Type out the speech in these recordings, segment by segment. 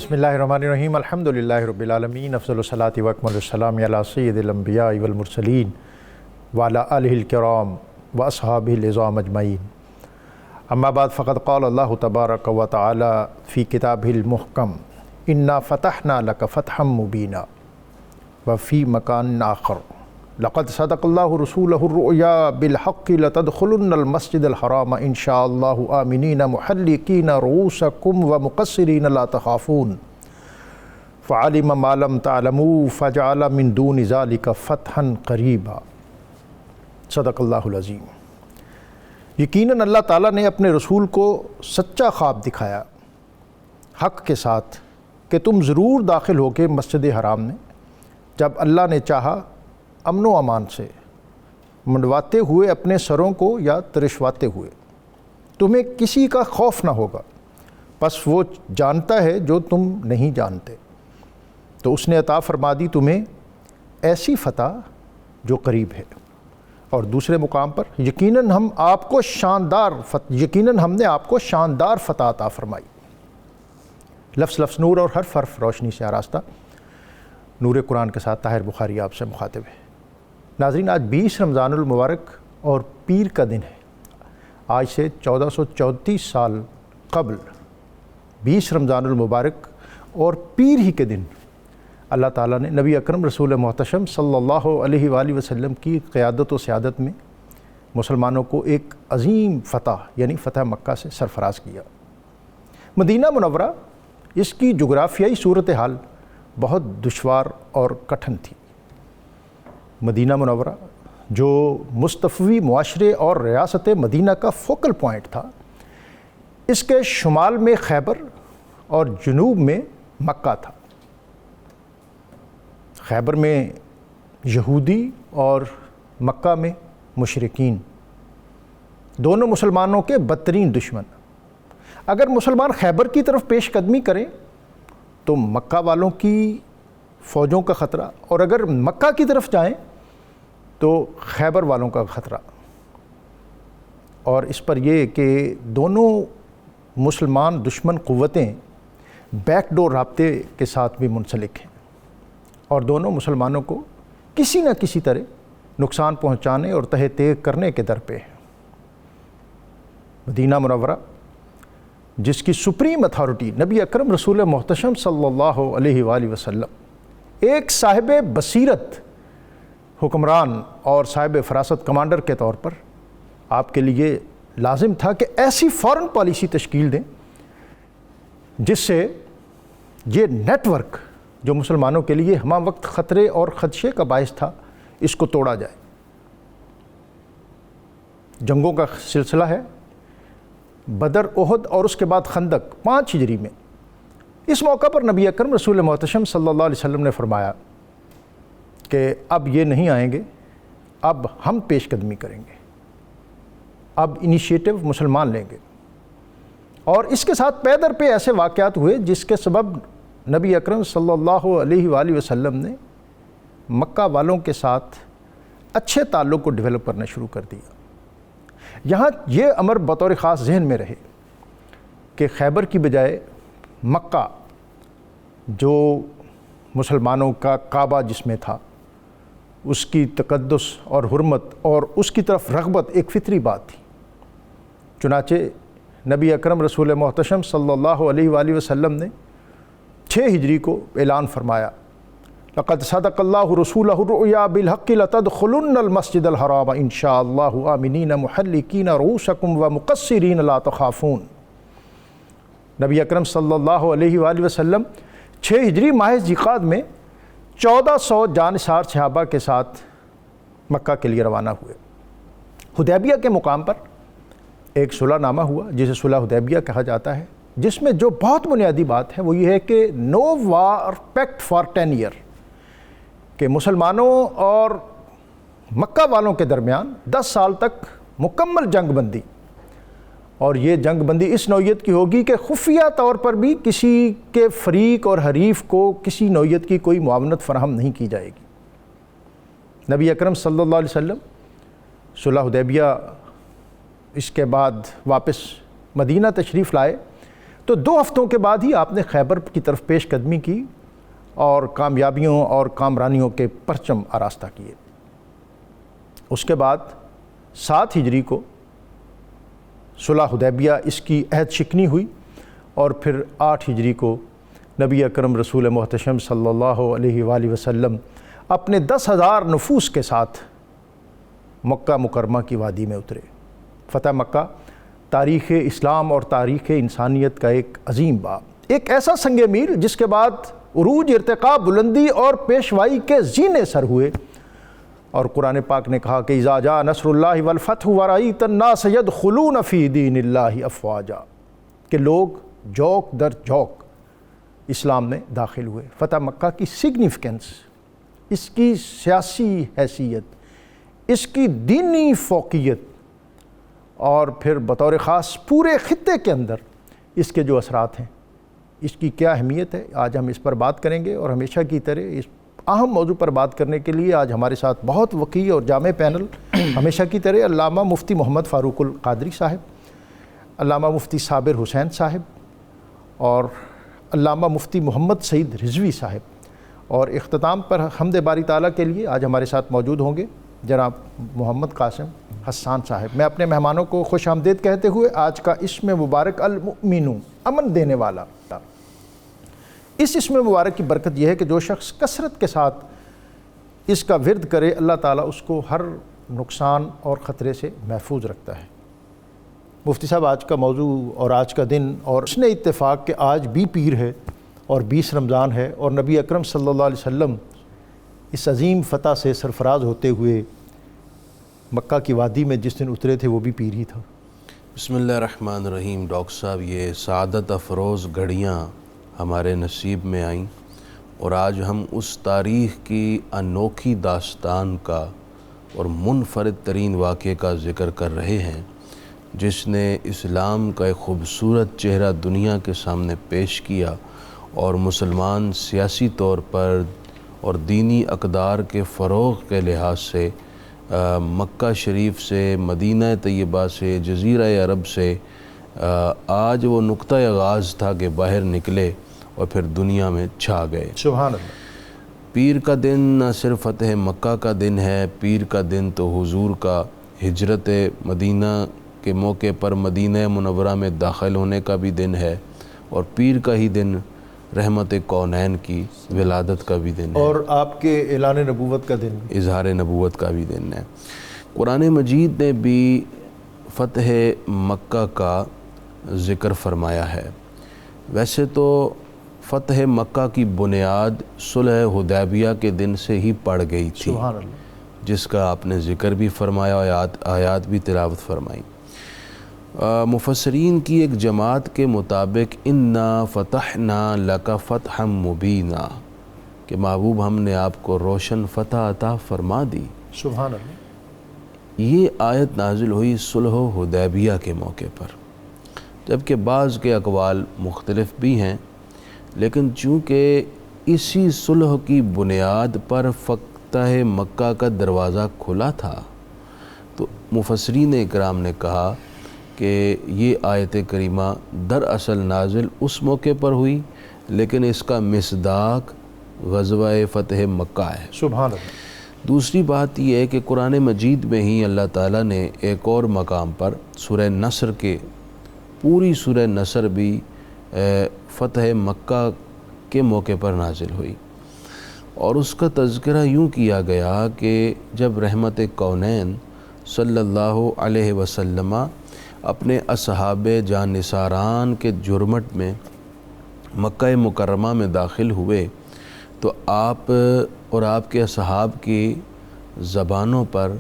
بسم اللہ الرحمن الرحیم الحمدللہ رب العالمین افضل الصلاۃ و اکمل السلام علی سید الانبیاء والمرسلین وعلی آلہ الکرام و اصحابہ العظام اجمعین اما بعد فقد قال اللہ تبارک و تعالی فی کتابہ المحکم انا فتحنا لک فتحا مبینا وفی مکان آخر لقد صدق اللہ رسولہ الرؤیا بالحق لتدخلن المسجد الحرام ان شاء اللہ آمنین محلقین رؤوسکم ومقصرین لا تخافون فعلم ما لم تعلموا فجعل من دون ذلک فتحا قریبا۔ صدق اللہ العظیم۔ یقیناً اللہ تعالیٰ نے اپنے رسول کو سچا خواب دکھایا حق کے ساتھ کہ تم ضرور داخل ہو کے مسجد حرام میں جب اللہ نے چاہا امن و امان سے، منڈواتے ہوئے اپنے سروں کو یا ترشواتے ہوئے، تمہیں کسی کا خوف نہ ہوگا، پس وہ جانتا ہے جو تم نہیں جانتے، تو اس نے عطا فرما دی تمہیں ایسی فتح جو قریب ہے۔ اور دوسرے مقام پر یقیناً ہم نے آپ کو شاندار فتح عطا فرمائی۔ لفظ لفظ نور اور حرف حرف روشنی سے آراستہ نور قرآن کے ساتھ طاہر بخاری آپ سے مخاطب ہے۔ ناظرین، آج 20 رمضان المبارک اور پیر کا دن ہے۔ آج سے 1434 سال قبل 20 رمضان المبارک اور پیر ہی کے دن اللہ تعالیٰ نے نبی اکرم رسول محتشم صلی اللہ علیہ وآلہ وسلم کی قیادت و سیادت میں مسلمانوں کو ایک عظیم فتح یعنی فتح مکہ سے سرفراز کیا۔ مدینہ منورہ، اس کی جغرافیائی صورتحال بہت دشوار اور کٹھن تھی۔ مدینہ منورہ جو مستفوی معاشرے اور ریاست مدینہ کا فوکل پوائنٹ تھا، اس کے شمال میں خیبر اور جنوب میں مکہ تھا۔ خیبر میں یہودی اور مکہ میں مشرکین، دونوں مسلمانوں کے بدترین دشمن۔ اگر مسلمان خیبر کی طرف پیش قدمی کریں تو مکہ والوں کی فوجوں کا خطرہ، اور اگر مکہ کی طرف جائیں تو خیبر والوں کا خطرہ۔ اور اس پر یہ کہ دونوں مسلمان دشمن قوتیں بیک ڈور رابطے کے ساتھ بھی منسلک ہیں، اور دونوں مسلمانوں کو کسی نہ کسی طرح نقصان پہنچانے اور تہ تیغ کرنے کے در پہ ہیں۔ مدینہ منورہ جس کی سپریم اتھارٹی نبی اکرم رسول محتشم صلی اللہ علیہ وآلہ وسلم ایک صاحب بصیرت حکمران اور صاحب فراست کمانڈر کے طور پر آپ کے لیے لازم تھا کہ ایسی فارن پالیسی تشکیل دیں جس سے یہ نیٹ ورک جو مسلمانوں کے لیے ہمہ وقت خطرے اور خدشے کا باعث تھا، اس کو توڑا جائے۔ جنگوں کا سلسلہ ہے، بدر، احد اور اس کے بعد خندق 5 ہجری میں۔ اس موقع پر نبی اکرم رسول محتشم صلی اللہ علیہ وسلم نے فرمایا کہ اب یہ نہیں آئیں گے، اب ہم پیش قدمی کریں گے، اب انیشیٹو مسلمان لیں گے۔ اور اس کے ساتھ پے در پہ ایسے واقعات ہوئے جس کے سبب نبی اکرم صلی اللہ علیہ وآلہ وسلم نے مکہ والوں کے ساتھ اچھے تعلق کو ڈیولپ کرنا شروع کر دیا۔ یہاں یہ امر بطور خاص ذہن میں رہے کہ خیبر کی بجائے مکہ جو مسلمانوں کا کعبہ جس میں تھا، اس کی تقدس اور حرمت اور اس کی طرف رغبت ایک فطری بات تھی۔ چنانچہ نبی اکرم رسول محتشم صلی اللہ علیہ وآلہ وسلم نے 6 ہجری کو اعلان فرمایا، لقد صدق اللہ رسولہ الرؤیا بالحق لتدخلن المسجد الحرام ان شاء اللہ آمنین محلقین رؤوسکم ومقصرین لا تخافون۔ نبی اکرم صلی اللہ علیہ وآلہ وسلم 6 ہجری ماہ ذیقعد میں 1400 جانثار صحابہ کے ساتھ مکہ کے لیے روانہ ہوئے۔ حدیبیہ کے مقام پر ایک صلح نامہ ہوا جسے صلح حدیبیہ کہا جاتا ہے، جس میں جو بہت بنیادی بات ہے وہ یہ ہے کہ نو وار پیکٹ فار 10 ایئر، کہ مسلمانوں اور مکہ والوں کے درمیان 10 سال تک مکمل جنگ بندی، اور یہ جنگ بندی اس نوعیت کی ہوگی کہ خفیہ طور پر بھی کسی کے فریق اور حریف کو کسی نوعیت کی کوئی معاونت فراہم نہیں کی جائے گی۔ نبی اکرم صلی اللہ علیہ وسلم صلح حدیبیہ اس کے بعد واپس مدینہ تشریف لائے تو 2 ہفتوں کے بعد ہی آپ نے خیبر کی طرف پیش قدمی کی اور کامیابیوں اور کامرانیوں کے پرچم آراستہ کیے۔ اس کے بعد 7 ہجری کو صلح حدیبیہ اس کی عہد شکنی ہوئی، اور پھر 8 ہجری کو نبی اکرم رسول محتشم صلی اللہ علیہ وآلہ وسلم اپنے 10,000 نفوس کے ساتھ مکہ مکرمہ کی وادی میں اترے۔ فتح مکہ تاریخ اسلام اور تاریخ انسانیت کا ایک عظیم باب، ایک ایسا سنگ میل جس کے بعد عروج، ارتقاء، بلندی اور پیشوائی کے زینے سر ہوئے۔ اور قرآن پاک نے کہا کہ اذا جاء نصر اللہ والفتح ورأیت الناس یدخلون فی دین اللہ افواجا، کہ لوگ جوک در جوک اسلام میں داخل ہوئے۔ فتح مکہ کی سگنیفیکنس، اس کی سیاسی حیثیت، اس کی دینی فوقیت، اور پھر بطور خاص پورے خطے کے اندر اس کے جو اثرات ہیں، اس کی کیا اہمیت ہے، آج ہم اس پر بات کریں گے۔ اور ہمیشہ کی طرح اس اہم موضوع پر بات کرنے کے لیے آج ہمارے ساتھ بہت وسیع اور جامع پینل، ہمیشہ کی طرح علامہ مفتی محمد فاروق القادری صاحب، علامہ مفتی صابر حسین صاحب، اور علامہ مفتی محمد سعید رضوی صاحب، اور اختتام پر حمد باری تعالیٰ کے لیے آج ہمارے ساتھ موجود ہوں گے جناب محمد قاسم حسان صاحب۔ میں اپنے مہمانوں کو خوش آمدید کہتے ہوئے آج کا اسم مبارک المؤمن، امن دینے والا، اس اسم مبارک کی برکت یہ ہے کہ جو شخص کثرت کے ساتھ اس کا ورد کرے، اللہ تعالیٰ اس کو ہر نقصان اور خطرے سے محفوظ رکھتا ہے۔ مفتی صاحب، آج کا موضوع اور آج کا دن، اور اس نے اتفاق کہ آج بھی پیر ہے اور 20 رمضان ہے، اور نبی اکرم صلی اللہ علیہ وسلم اس عظیم فتح سے سرفراز ہوتے ہوئے مکہ کی وادی میں جس دن اترے تھے وہ بھی پیر ہی تھا۔ بسم اللہ الرحمن الرحیم۔ ڈاکٹر صاحب، یہ سعادت افروز گھڑیاں ہمارے نصیب میں آئیں، اور آج ہم اس تاریخ کی انوکھی داستان کا اور منفرد ترین واقعے کا ذکر کر رہے ہیں جس نے اسلام کا ایک خوبصورت چہرہ دنیا کے سامنے پیش کیا، اور مسلمان سیاسی طور پر اور دینی اقدار کے فروغ کے لحاظ سے مکہ شریف سے، مدینہ طیبہ سے، جزیرہ عرب سے آج وہ نقطہ آغاز تھا کہ باہر نکلے اور پھر دنیا میں چھا گئے۔ سبحان اللہ۔ پیر کا دن نہ صرف فتح مکہ کا دن ہے، پیر کا دن تو حضور کا ہجرت مدینہ کے موقع پر مدینہ منورہ میں داخل ہونے کا بھی دن ہے، اور پیر کا ہی دن رحمت کونین کی ولادت کا بھی دن ہے، اور آپ کے اعلان نبوت کا دن، اظہار نبوت کا بھی دن ہے۔ قرآن مجید نے بھی فتح مکہ کا ذکر فرمایا ہے۔ ویسے تو فتح مکہ کی بنیاد صلح حدیبیہ کے دن سے ہی پڑ گئی تھی، سبحان اللہ، جس کا آپ نے ذکر بھی فرمایا، آیات بھی تلاوت فرمائی۔ مفسرین کی ایک جماعت کے مطابق انا فتحنا لک فتحا مبینا، کہ محبوب ہم نے آپ کو روشن فتح عطا فرما دی۔ سبحان اللہ۔ یہ آیت نازل ہوئی صلح حدیبیہ کے موقع پر، جبکہ بعض کے اقوال مختلف بھی ہیں، لیکن چونکہ اسی صلح کی بنیاد پر فتح مکہ کا دروازہ کھلا تھا، تو مفسرین اکرام نے کہا کہ یہ آیت کریمہ دراصل نازل اس موقع پر ہوئی، لیکن اس کا مصداق غزوہ فتح مکہ ہے۔ سبحان اللہ۔ دوسری بات یہ ہے کہ قرآن مجید میں ہی اللہ تعالیٰ نے ایک اور مقام پر سورہ نصر کے، پوری سورہ نصر بھی فتح مکہ کے موقع پر نازل ہوئی، اور اس کا تذکرہ یوں کیا گیا کہ جب رحمت کونین صلی اللہ علیہ وسلم اپنے اصحاب جانثاران کے جرمٹ میں مکہ مکرمہ میں داخل ہوئے، تو آپ اور آپ کے اصحاب کی زبانوں پر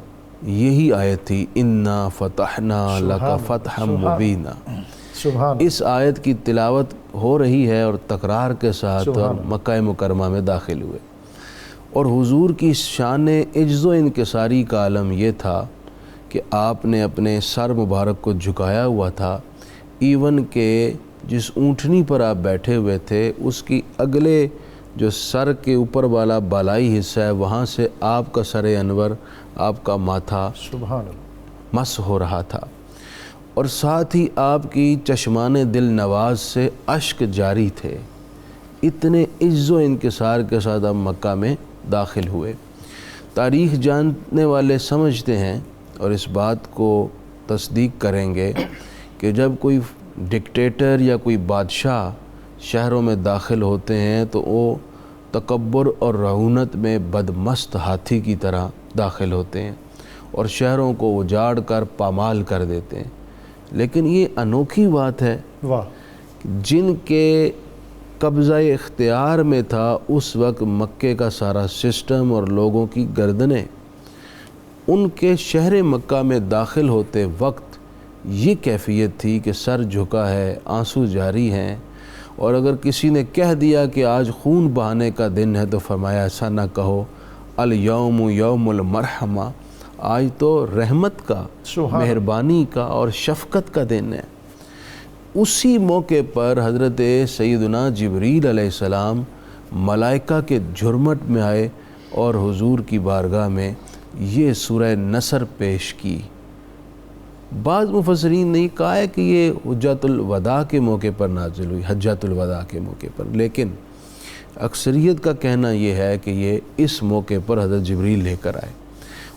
یہی آیت تھی، انا فتحنا لک فتحا مبینا۔ اس آیت کی تلاوت ہو رہی ہے اور تکرار کے ساتھ مکہ مکرمہ میں داخل ہوئے، اور حضور کی شان عجز و انکساری کا عالم یہ تھا کہ آپ نے اپنے سر مبارک کو جھکایا ہوا تھا، ایون کہ جس اونٹنی پر آپ بیٹھے ہوئے تھے اس کی اگلے جو سر کے اوپر والا بالائی حصہ ہے، وہاں سے آپ کا سر انور، آپ کا ماتھا سبحان اللہ مس ہو رہا تھا، اور ساتھ ہی آپ کی چشمان دل نواز سے اشک جاری تھے۔ اتنے عز و انکسار کے ساتھ آپ مکہ میں داخل ہوئے۔ تاریخ جاننے والے سمجھتے ہیں اور اس بات کو تصدیق کریں گے کہ جب کوئی ڈکٹیٹر یا کوئی بادشاہ شہروں میں داخل ہوتے ہیں تو وہ تکبر اور رعونت میں بدمست ہاتھی کی طرح داخل ہوتے ہیں اور شہروں کو اجاڑ کر پامال کر دیتے ہیں۔ لیکن یہ انوکھی بات ہے، واہ، جن کے قبضہ اختیار میں تھا اس وقت مکے کا سارا سسٹم اور لوگوں کی گردنیں، ان کے شہر مکہ میں داخل ہوتے وقت یہ کیفیت تھی کہ سر جھکا ہے، آنسو جاری ہیں، اور اگر کسی نے کہہ دیا کہ آج خون بہانے کا دن ہے تو فرمایا ایسا نہ کہو، الیوم یوم المرحمہ، آج تو رحمت کا، مہربانی کا اور شفقت کا دن ہے۔ اسی موقع پر حضرت سیدنا جبریل علیہ السلام ملائکہ کے جھرمٹ میں آئے اور حضور کی بارگاہ میں یہ سورہ نصر پیش کی۔ بعض مفسرین نے کہا ہے کہ یہ حجۃ الوداع کے موقع پر نازل ہوئی، حجۃ الوداع کے موقع پر، لیکن اکثریت کا کہنا یہ ہے کہ یہ اس موقع پر حضرت جبریل لے کر آئے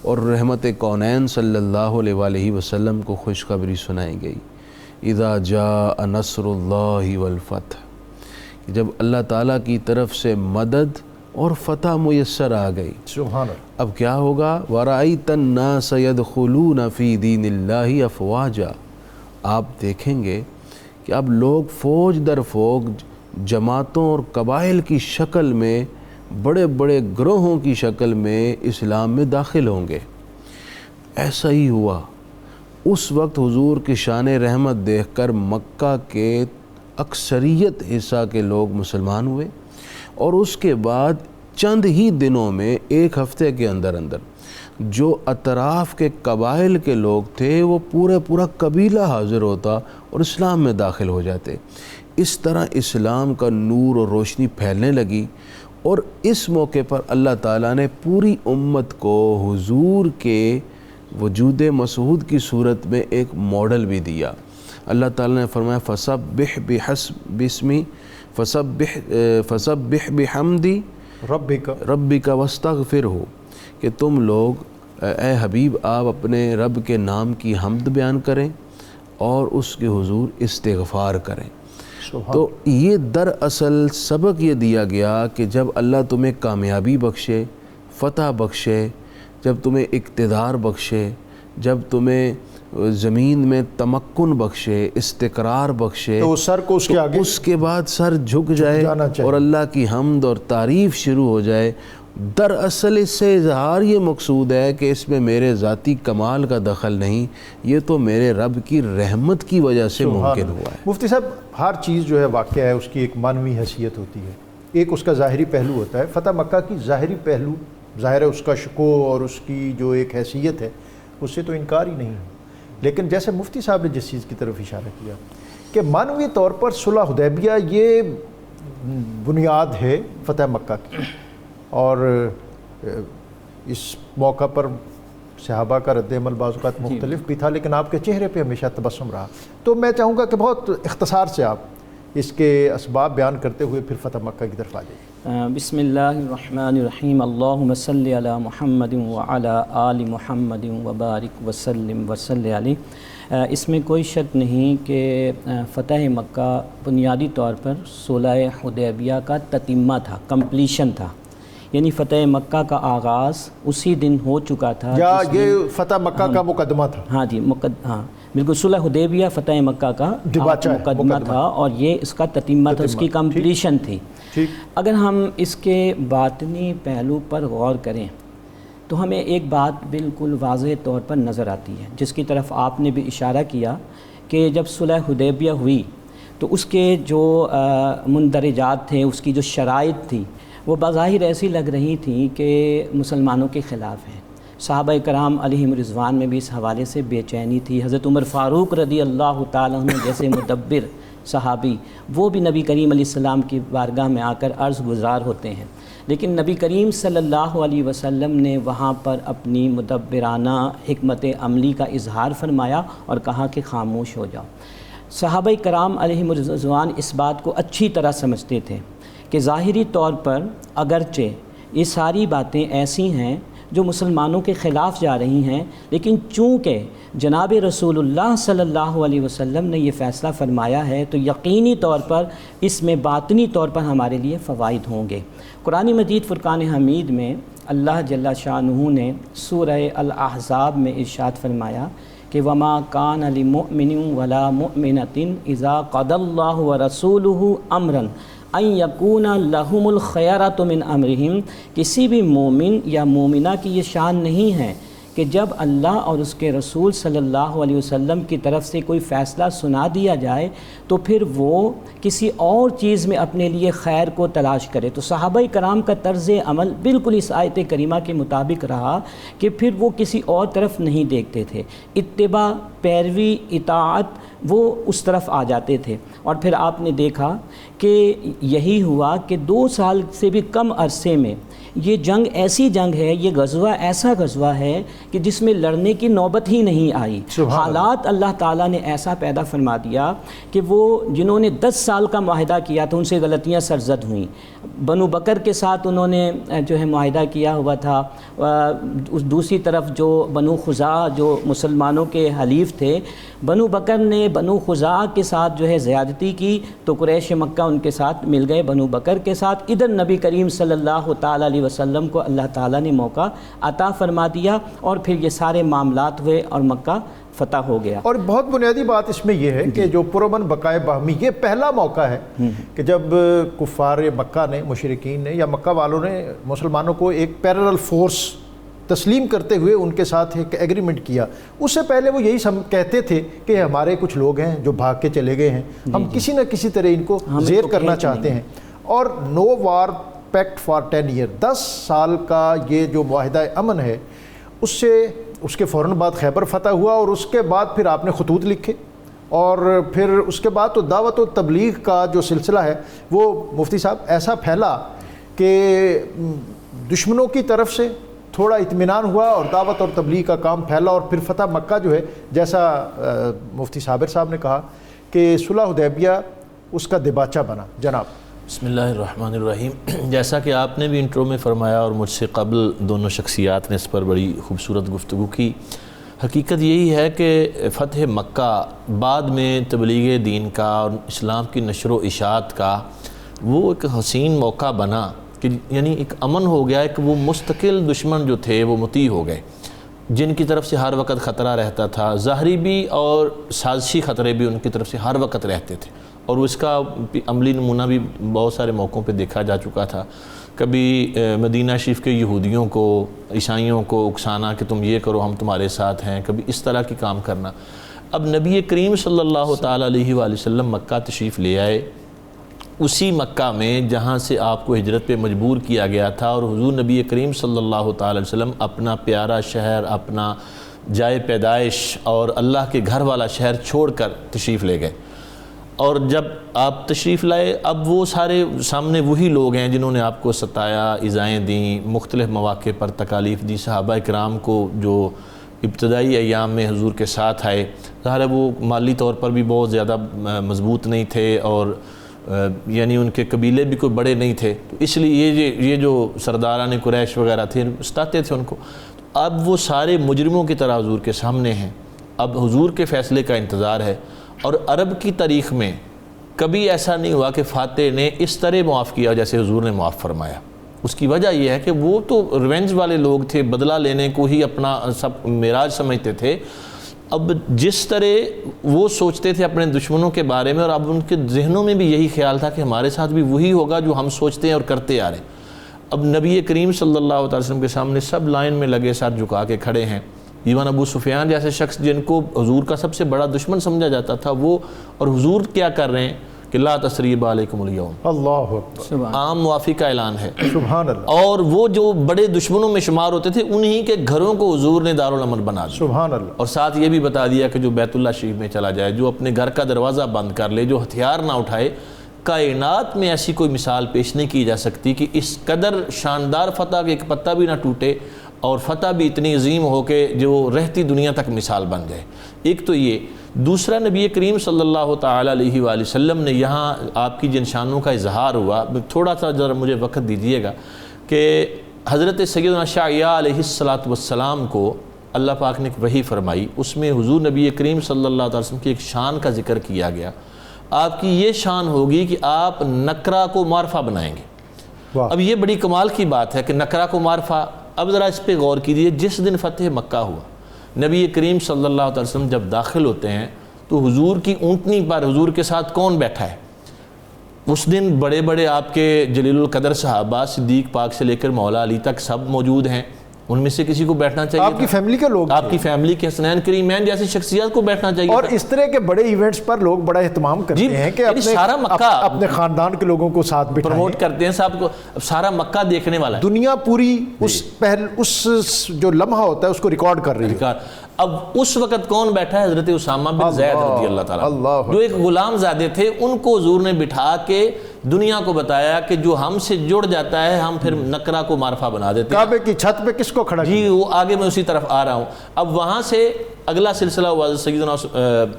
اور رحمت کونین صلی اللہ علیہ وآلہ وسلم کو خوشخبری سنائی گئی، اذا جاء نصر اللہ والفتح، جب اللہ تعالیٰ کی طرف سے مدد اور فتح میسر آ گئی۔ سبحان اللہ۔ اب کیا ہوگا؟ وَرَأَيْتَ النَّاسَ يَدْخُلُونَ فِي دِينِ اللَّهِ أَفْوَاجًا، آپ دیکھیں گے کہ اب لوگ فوج در فوج جماعتوں اور قبائل کی شکل میں، بڑے بڑے گروہوں کی شکل میں اسلام میں داخل ہوں گے۔ ایسا ہی ہوا۔ اس وقت حضور کی شان رحمت دیکھ کر مکہ کے اکثریت حصہ کے لوگ مسلمان ہوئے، اور اس کے بعد چند ہی دنوں میں، ایک ہفتے کے اندر جو اطراف کے قبائل کے لوگ تھے وہ پورا قبیلہ حاضر ہوتا اور اسلام میں داخل ہو جاتے۔ اس طرح اسلام کا نور اور روشنی پھیلنے لگی، اور اس موقع پر اللہ تعالیٰ نے پوری امت کو حضور کے وجود مسعود کی صورت میں ایک ماڈل بھی دیا۔ اللہ تعالیٰ نے فرمایا فسبح بحمدی ربک واستغفرہ، کہ تم لوگ اے حبیب آپ اپنے رب کے نام کی حمد بیان کریں اور اس کے حضور استغفار کریں۔ تو یہ دراصل سبق یہ دیا گیا کہ جب اللہ تمہیں کامیابی بخشے، فتح بخشے، جب تمہیں اقتدار بخشے، جب تمہیں زمین میں تمکن بخشے، استقرار بخشے، تو سر کو اس کے آگے، اس کے بعد سر جھک جائے اور اللہ کی حمد اور تعریف شروع ہو جائے۔ دراصل اس سے اظہار یہ مقصود ہے کہ اس میں میرے ذاتی کمال کا دخل نہیں، یہ تو میرے رب کی رحمت کی وجہ سے ممکن ہوا ہے۔ مفتی صاحب، ہر چیز جو ہے واقعہ ہے اس کی ایک معنوی حیثیت ہوتی ہے، ایک اس کا ظاہری پہلو ہوتا ہے۔ فتح مکہ کی ظاہری پہلو ظاہر ہے، اس کا شکو اور اس کی جو ایک حیثیت ہے اس سے تو انکار ہی نہیں ہے، لیکن جیسے مفتی صاحب نے جس چیز کی طرف اشارہ کیا کہ معنوی طور پر صلح حدیبیہ یہ بنیاد ہے فتح مکہ کی، اور اس موقع پر صحابہ کا رد عمل بعض اوقات مختلف بھی تھا، لیکن آپ کے چہرے پہ ہمیشہ تبسم رہا۔ تو میں چاہوں گا کہ بہت اختصار سے آپ اس کے اسباب بیان کرتے ہوئے پھر فتح مکہ کی طرف آ جائیے۔ بسم اللہ الرحمن الرحیم، اللہم صلی علی محمد وعلی آل محمد وبارک وسلم وصلی علیہ۔ اس میں کوئی شک نہیں کہ فتح مکہ بنیادی طور پر صلح حدیبیہ کا تتمہ تھا، کمپلیشن تھا، یعنی فتح مکہ کا آغاز اسی دن ہو چکا تھا، یا یہ فتح مکہ کا مقدمہ تھا؟ ہاں جی، ہاں بالکل، صلح حدیبیہ فتح مکہ کا مقدمہ تھا اور یہ اس کا تتمہ تھا، اس کی کمپلیشن تھی۔ اگر ہم اس کے باطنی پہلو پر غور کریں تو ہمیں ایک بات بالکل واضح طور پر نظر آتی ہے، جس کی طرف آپ نے بھی اشارہ کیا کہ جب صلح حدیبیہ ہوئی تو اس کے جو مندرجات تھے، اس کی جو شرائط تھی، وہ بظاہر ایسی لگ رہی تھیں کہ مسلمانوں کے خلاف ہیں۔ صحابہ کرام علیہم رضوان میں بھی اس حوالے سے بے چینی تھی۔ حضرت عمر فاروق رضی اللہ تعالیٰ عنہ جیسے مدبر صحابی، وہ بھی نبی کریم علیہ السلام کی بارگاہ میں آ کر عرض گزار ہوتے ہیں، لیکن نبی کریم صلی اللہ علیہ وسلم نے وہاں پر اپنی مدبرانہ حکمت عملی کا اظہار فرمایا اور کہا کہ خاموش ہو جاؤ۔ صحابہ کرام علیہم الرضوان اس بات کو اچھی طرح سمجھتے تھے کہ ظاہری طور پر اگرچہ یہ ساری باتیں ایسی ہیں جو مسلمانوں کے خلاف جا رہی ہیں، لیکن چونکہ جناب رسول اللہ صلی اللہ علیہ وسلم نے یہ فیصلہ فرمایا ہے تو یقینی طور پر اس میں باطنی طور پر ہمارے لیے فوائد ہوں گے۔ قرآن مجید فرقان حمید میں اللہ جل شانہ نے سورہ الاحزاب میں ارشاد فرمایا کہ وما کان لمؤمن ولا مؤمنۃ اذا قضى اللہ ورسولہ امرا ان یکون لہم الخیرۃ من امرہم، کسی بھی مومن یا مومنہ کی یہ شان نہیں ہے کہ جب اللہ اور اس کے رسول صلی اللہ علیہ وسلم کی طرف سے کوئی فیصلہ سنا دیا جائے تو پھر وہ کسی اور چیز میں اپنے لیے خیر کو تلاش کرے۔ تو صحابہ کرام کا طرز عمل بالکل اس آیت کریمہ کے مطابق رہا کہ پھر وہ کسی اور طرف نہیں دیکھتے تھے، اتباع، پیروی، اطاعت، وہ اس طرف آ جاتے تھے۔ اور پھر آپ نے دیکھا کہ یہی ہوا کہ 2 سال سے بھی کم عرصے میں یہ جنگ ایسی جنگ ہے، یہ غزوہ ایسا غزوہ ہے کہ جس میں لڑنے کی نوبت ہی نہیں آئی۔ حالات اللہ تعالیٰ نے ایسا پیدا فرما دیا کہ وہ جنہوں نے 10 سال کا معاہدہ کیا تھا ان سے غلطیاں سرزد ہوئیں۔ بنو بکر کے ساتھ انہوں نے جو ہے معاہدہ کیا ہوا تھا، دوسری طرف جو بنو خزاعہ جو مسلمانوں کے حلیف تھے، بنو بکر نے بنو خزاعہ کے ساتھ جو ہے زیادتی کی تو قریش مکہ ان کے ساتھ مل گئے بنو بکر کے ساتھ۔ ادھر نبی کریم صلی اللہ تعالیٰ علیہ وسلم کو اللہ تعالیٰ نے موقع عطا فرما دیا اور پھر یہ سارے معاملات ہوئے اور مکہ فتح ہو گیا۔ اور بہت بنیادی بات اس میں یہ ہے کہ جو پرامن بقائے باہمی، یہ پہلا موقع ہے کہ جب کفار مکہ نے، مشرکین نے یا مکہ والوں نے مسلمانوں کو ایک پیرلل فورس تسلیم کرتے ہوئے ان کے ساتھ ایک ایگریمنٹ کیا۔ اس سے پہلے وہ یہی کہتے تھے کہ ہمارے کچھ لوگ ہیں جو بھاگ کے چلے گئے ہیں، ہم کسی نہ کسی طرح ان کو زیر کرنا چاہتے ہیں، اور نو وار پیکٹ فار 10 ایئر، 10 سال کا یہ جو معاہدہ امن ہے، اس کے فوراً بعد خیبر فتح ہوا، اور اس کے بعد پھر آپ نے خطوط لکھے، اور پھر اس کے بعد تو دعوت و تبلیغ کا جو سلسلہ ہے وہ مفتی صاحب ایسا پھیلا کہ دشمنوں کی طرف سے تھوڑا اطمینان ہوا اور دعوت اور تبلیغ کا کام پھیلا، اور پھر فتح مکہ جو ہے جیسا مفتی صابر صاحب نے کہا کہ صلح حدیبیہ اس کا دباچہ بنا۔ جناب بسم اللہ الرحمن الرحیم۔ جیسا کہ آپ نے بھی انٹرو میں فرمایا اور مجھ سے قبل دونوں شخصیات نے اس پر بڑی خوبصورت گفتگو کی، حقیقت یہی ہے کہ فتح مکہ بعد میں تبلیغ دین کا اور اسلام کی نشر و اشاعت کا وہ ایک حسین موقع بنا کہ یعنی ایک امن ہو گیا ہے کہ وہ مستقل دشمن جو تھے وہ مطیع ہو گئے، جن کی طرف سے ہر وقت خطرہ رہتا تھا، ظاہری بھی اور سازشی خطرے بھی ان کی طرف سے ہر وقت رہتے تھے، اور اس کا عملی نمونہ بھی بہت سارے موقعوں پہ دیکھا جا چکا تھا۔ کبھی مدینہ شریف کے یہودیوں کو، عیسائیوں کو اکسانا کہ تم یہ کرو ہم تمہارے ساتھ ہیں، کبھی اس طرح کی کام کرنا۔ اب نبی کریم صلی اللہ تعالیٰ علیہ وآلہ وسلم مکہ تشریف لے آئے، اسی مکہ میں جہاں سے آپ کو ہجرت پہ مجبور کیا گیا تھا، اور حضور نبی کریم صلی اللہ تعالیٰ علیہ وسلم اپنا پیارا شہر، اپنا جائے پیدائش اور اللہ کے گھر والا شہر چھوڑ کر تشریف لے گئے۔ اور جب آپ تشریف لائے، اب وہ سارے سامنے وہی لوگ ہیں جنہوں نے آپ کو ستایا، ایذائیں دیں، مختلف مواقع پر تکالیف دی۔ صحابہ کرام کو جو ابتدائی ایام میں حضور کے ساتھ آئے، ظاہر ہے وہ مالی طور پر بھی بہت زیادہ مضبوط نہیں تھے، اور یعنی ان کے قبیلے بھی کوئی بڑے نہیں تھے، تو اس لیے یہ جو سرداران قریش وغیرہ تھے ستاتے تھے ان کو۔ اب وہ سارے مجرموں کی طرح حضور کے سامنے ہیں، اب حضور کے فیصلے کا انتظار ہے۔ اور عرب کی تاریخ میں کبھی ایسا نہیں ہوا کہ فاتح نے اس طرح معاف کیا جیسے حضور نے معاف فرمایا۔ اس کی وجہ یہ ہے کہ وہ تو ریونج والے لوگ تھے، بدلہ لینے کو ہی اپنا سب معراج سمجھتے تھے۔ اب جس طرح وہ سوچتے تھے اپنے دشمنوں کے بارے میں، اور اب ان کے ذہنوں میں بھی یہی خیال تھا کہ ہمارے ساتھ بھی وہی ہوگا جو ہم سوچتے ہیں اور کرتے آ رہے ہیں۔ اب نبی کریم صلی اللہ علیہ وسلم کے سامنے سب لائن میں لگے، ساتھ جھکا کے کھڑے ہیں۔ ایون ابو سفیان جیسے شخص جن کو حضور کا سب سے بڑا دشمن سمجھا جاتا تھا، وہ اور حضور کیا کر رہے ہیں کہ لا تثریب علیکم اليوم، اللہ اکبر، عام معافی کا اعلان ہے۔ سبحان اللہ، اور وہ جو بڑے دشمنوں میں شمار ہوتے تھے انہی کے گھروں کو حضور نے دارالامن بنا دیا، سبحان اللہ، اور ساتھ یہ بھی بتا دیا کہ جو بیت اللہ شریف میں چلا جائے، جو اپنے گھر کا دروازہ بند کر لے، جو ہتھیار نہ اٹھائے، کائنات میں ایسی کوئی مثال پیش نہیں کی جا سکتی کہ اس قدر شاندار فتح کے ایک پتہ بھی نہ ٹوٹے، اور فتح بھی اتنی عظیم ہو کہ جو رہتی دنیا تک مثال بن جائے۔ ایک تو یہ، دوسرا نبی کریم صلی اللہ تعالیٰ علیہ وآلہ وسلم نے یہاں آپ کی جن شانوں کا اظہار ہوا، تھوڑا سا ذرا مجھے وقت دیجیے گا، کہ حضرت سیدنا شعیاء علیہ السلام کو اللہ پاک نے وحی فرمائی، اس میں حضور نبی کریم صلی اللہ علیہ وسلم کی ایک شان کا ذکر کیا گیا۔ آپ کی یہ شان ہوگی کہ آپ نکرہ کو معرفہ بنائیں گے۔ اب یہ بڑی کمال کی بات ہے کہ نکرہ کو معرفہ، اب ذرا اس پہ غور کیجیے۔ جس دن فتح مکہ ہوا، نبی کریم صلی اللہ علیہ وسلم جب داخل ہوتے ہیں تو حضور کی اونٹنی پر حضور کے ساتھ کون بیٹھا ہے؟ اس دن بڑے بڑے آپ کے جلیل القدر صحابہ، صدیق پاک سے لے کر مولا علی تک سب موجود ہیں، ان میں سے کسی کو بیٹھنا چاہیے، آپ کی فیملی کے لوگ، آپ کی فیملی کے حسنین کریمین جیسی شخصیات کو بیٹھنا چاہیے، اور اس طرح کے بڑے ایونٹس پر لوگ بڑا اہتمام کرتے ہیں کہ سارا مکہ اپنے خاندان کے لوگوں کو ساتھ بٹھائیں، پروموٹ کرتے ہیں، صاحب کو سارا مکہ دیکھنے والا ہے، دنیا پوری اس جو لمحہ ہوتا ہے اس کو ریکارڈ کر رہی ہے۔ اب اس وقت کون بیٹھا ہے؟ حضرت اسامہ بن زید رضی اللہ تعالیٰ، جو ایک غلام زادے تھے، ان کو حضور نے بٹھا کے دنیا کو بتایا کہ جو ہم سے جڑ جاتا ہے ہم پھر نکرہ کو معرفہ بنا دیتے ہیں۔ کعبے کی چھت پہ کس کو کھڑا کیا؟ جی وہ آگے میں اسی طرف آ رہا ہوں۔ اب وہاں سے اگلا سلسلہ ہوا سیدنا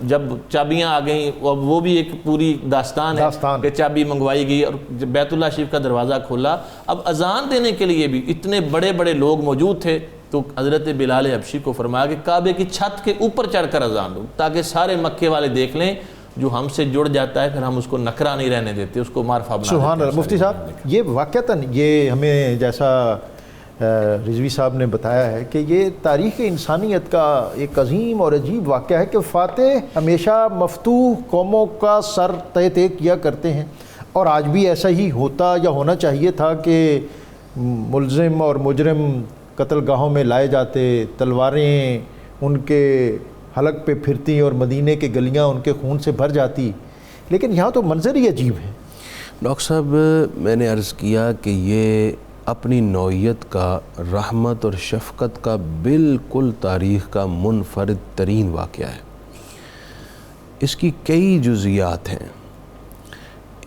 جب چابیاں آ گئیں، وہ بھی ایک پوری داستان ہے کہ چابی منگوائی گئی اور بیت اللہ شریف کا دروازہ کھولا۔ اب اذان دینے کے لیے بھی اتنے بڑے بڑے لوگ موجود تھے، تو حضرت بلال حبشی کو فرمایا کہ کعبے کی چھت کے اوپر چڑھ کر اذان دو، تاکہ سارے مکے والے دیکھ لیں جو ہم سے جڑ جاتا ہے پھر ہم اس کو نکرہ نہیں رہنے دیتے، اس کو معرفہ بنا دیتے ہیں۔ سبحان اللہ۔ مفتی صاحب، یہ واقعتاً یہ ہمیں جیسا رضوی صاحب نے بتایا ہے کہ یہ تاریخ انسانیت کا ایک عظیم اور عجیب واقعہ ہے کہ فاتح ہمیشہ مفتوح قوموں کا سر تہ کیا کرتے ہیں، اور آج بھی ایسا ہی ہوتا یا ہونا چاہیے تھا کہ ملزم اور مجرم قتل گاہوں میں لائے جاتے، تلواریں ان کے حلق پہ پھرتی اور مدینے کے گلیاں ان کے خون سے بھر جاتی، لیکن یہاں تو منظر ہی عجیب ہے۔ ڈاکٹر صاحب، میں نے عرض کیا کہ یہ اپنی نوعیت کا رحمت اور شفقت کا بالکل تاریخ کا منفرد ترین واقعہ ہے۔ اس کی کئی جزیات ہیں۔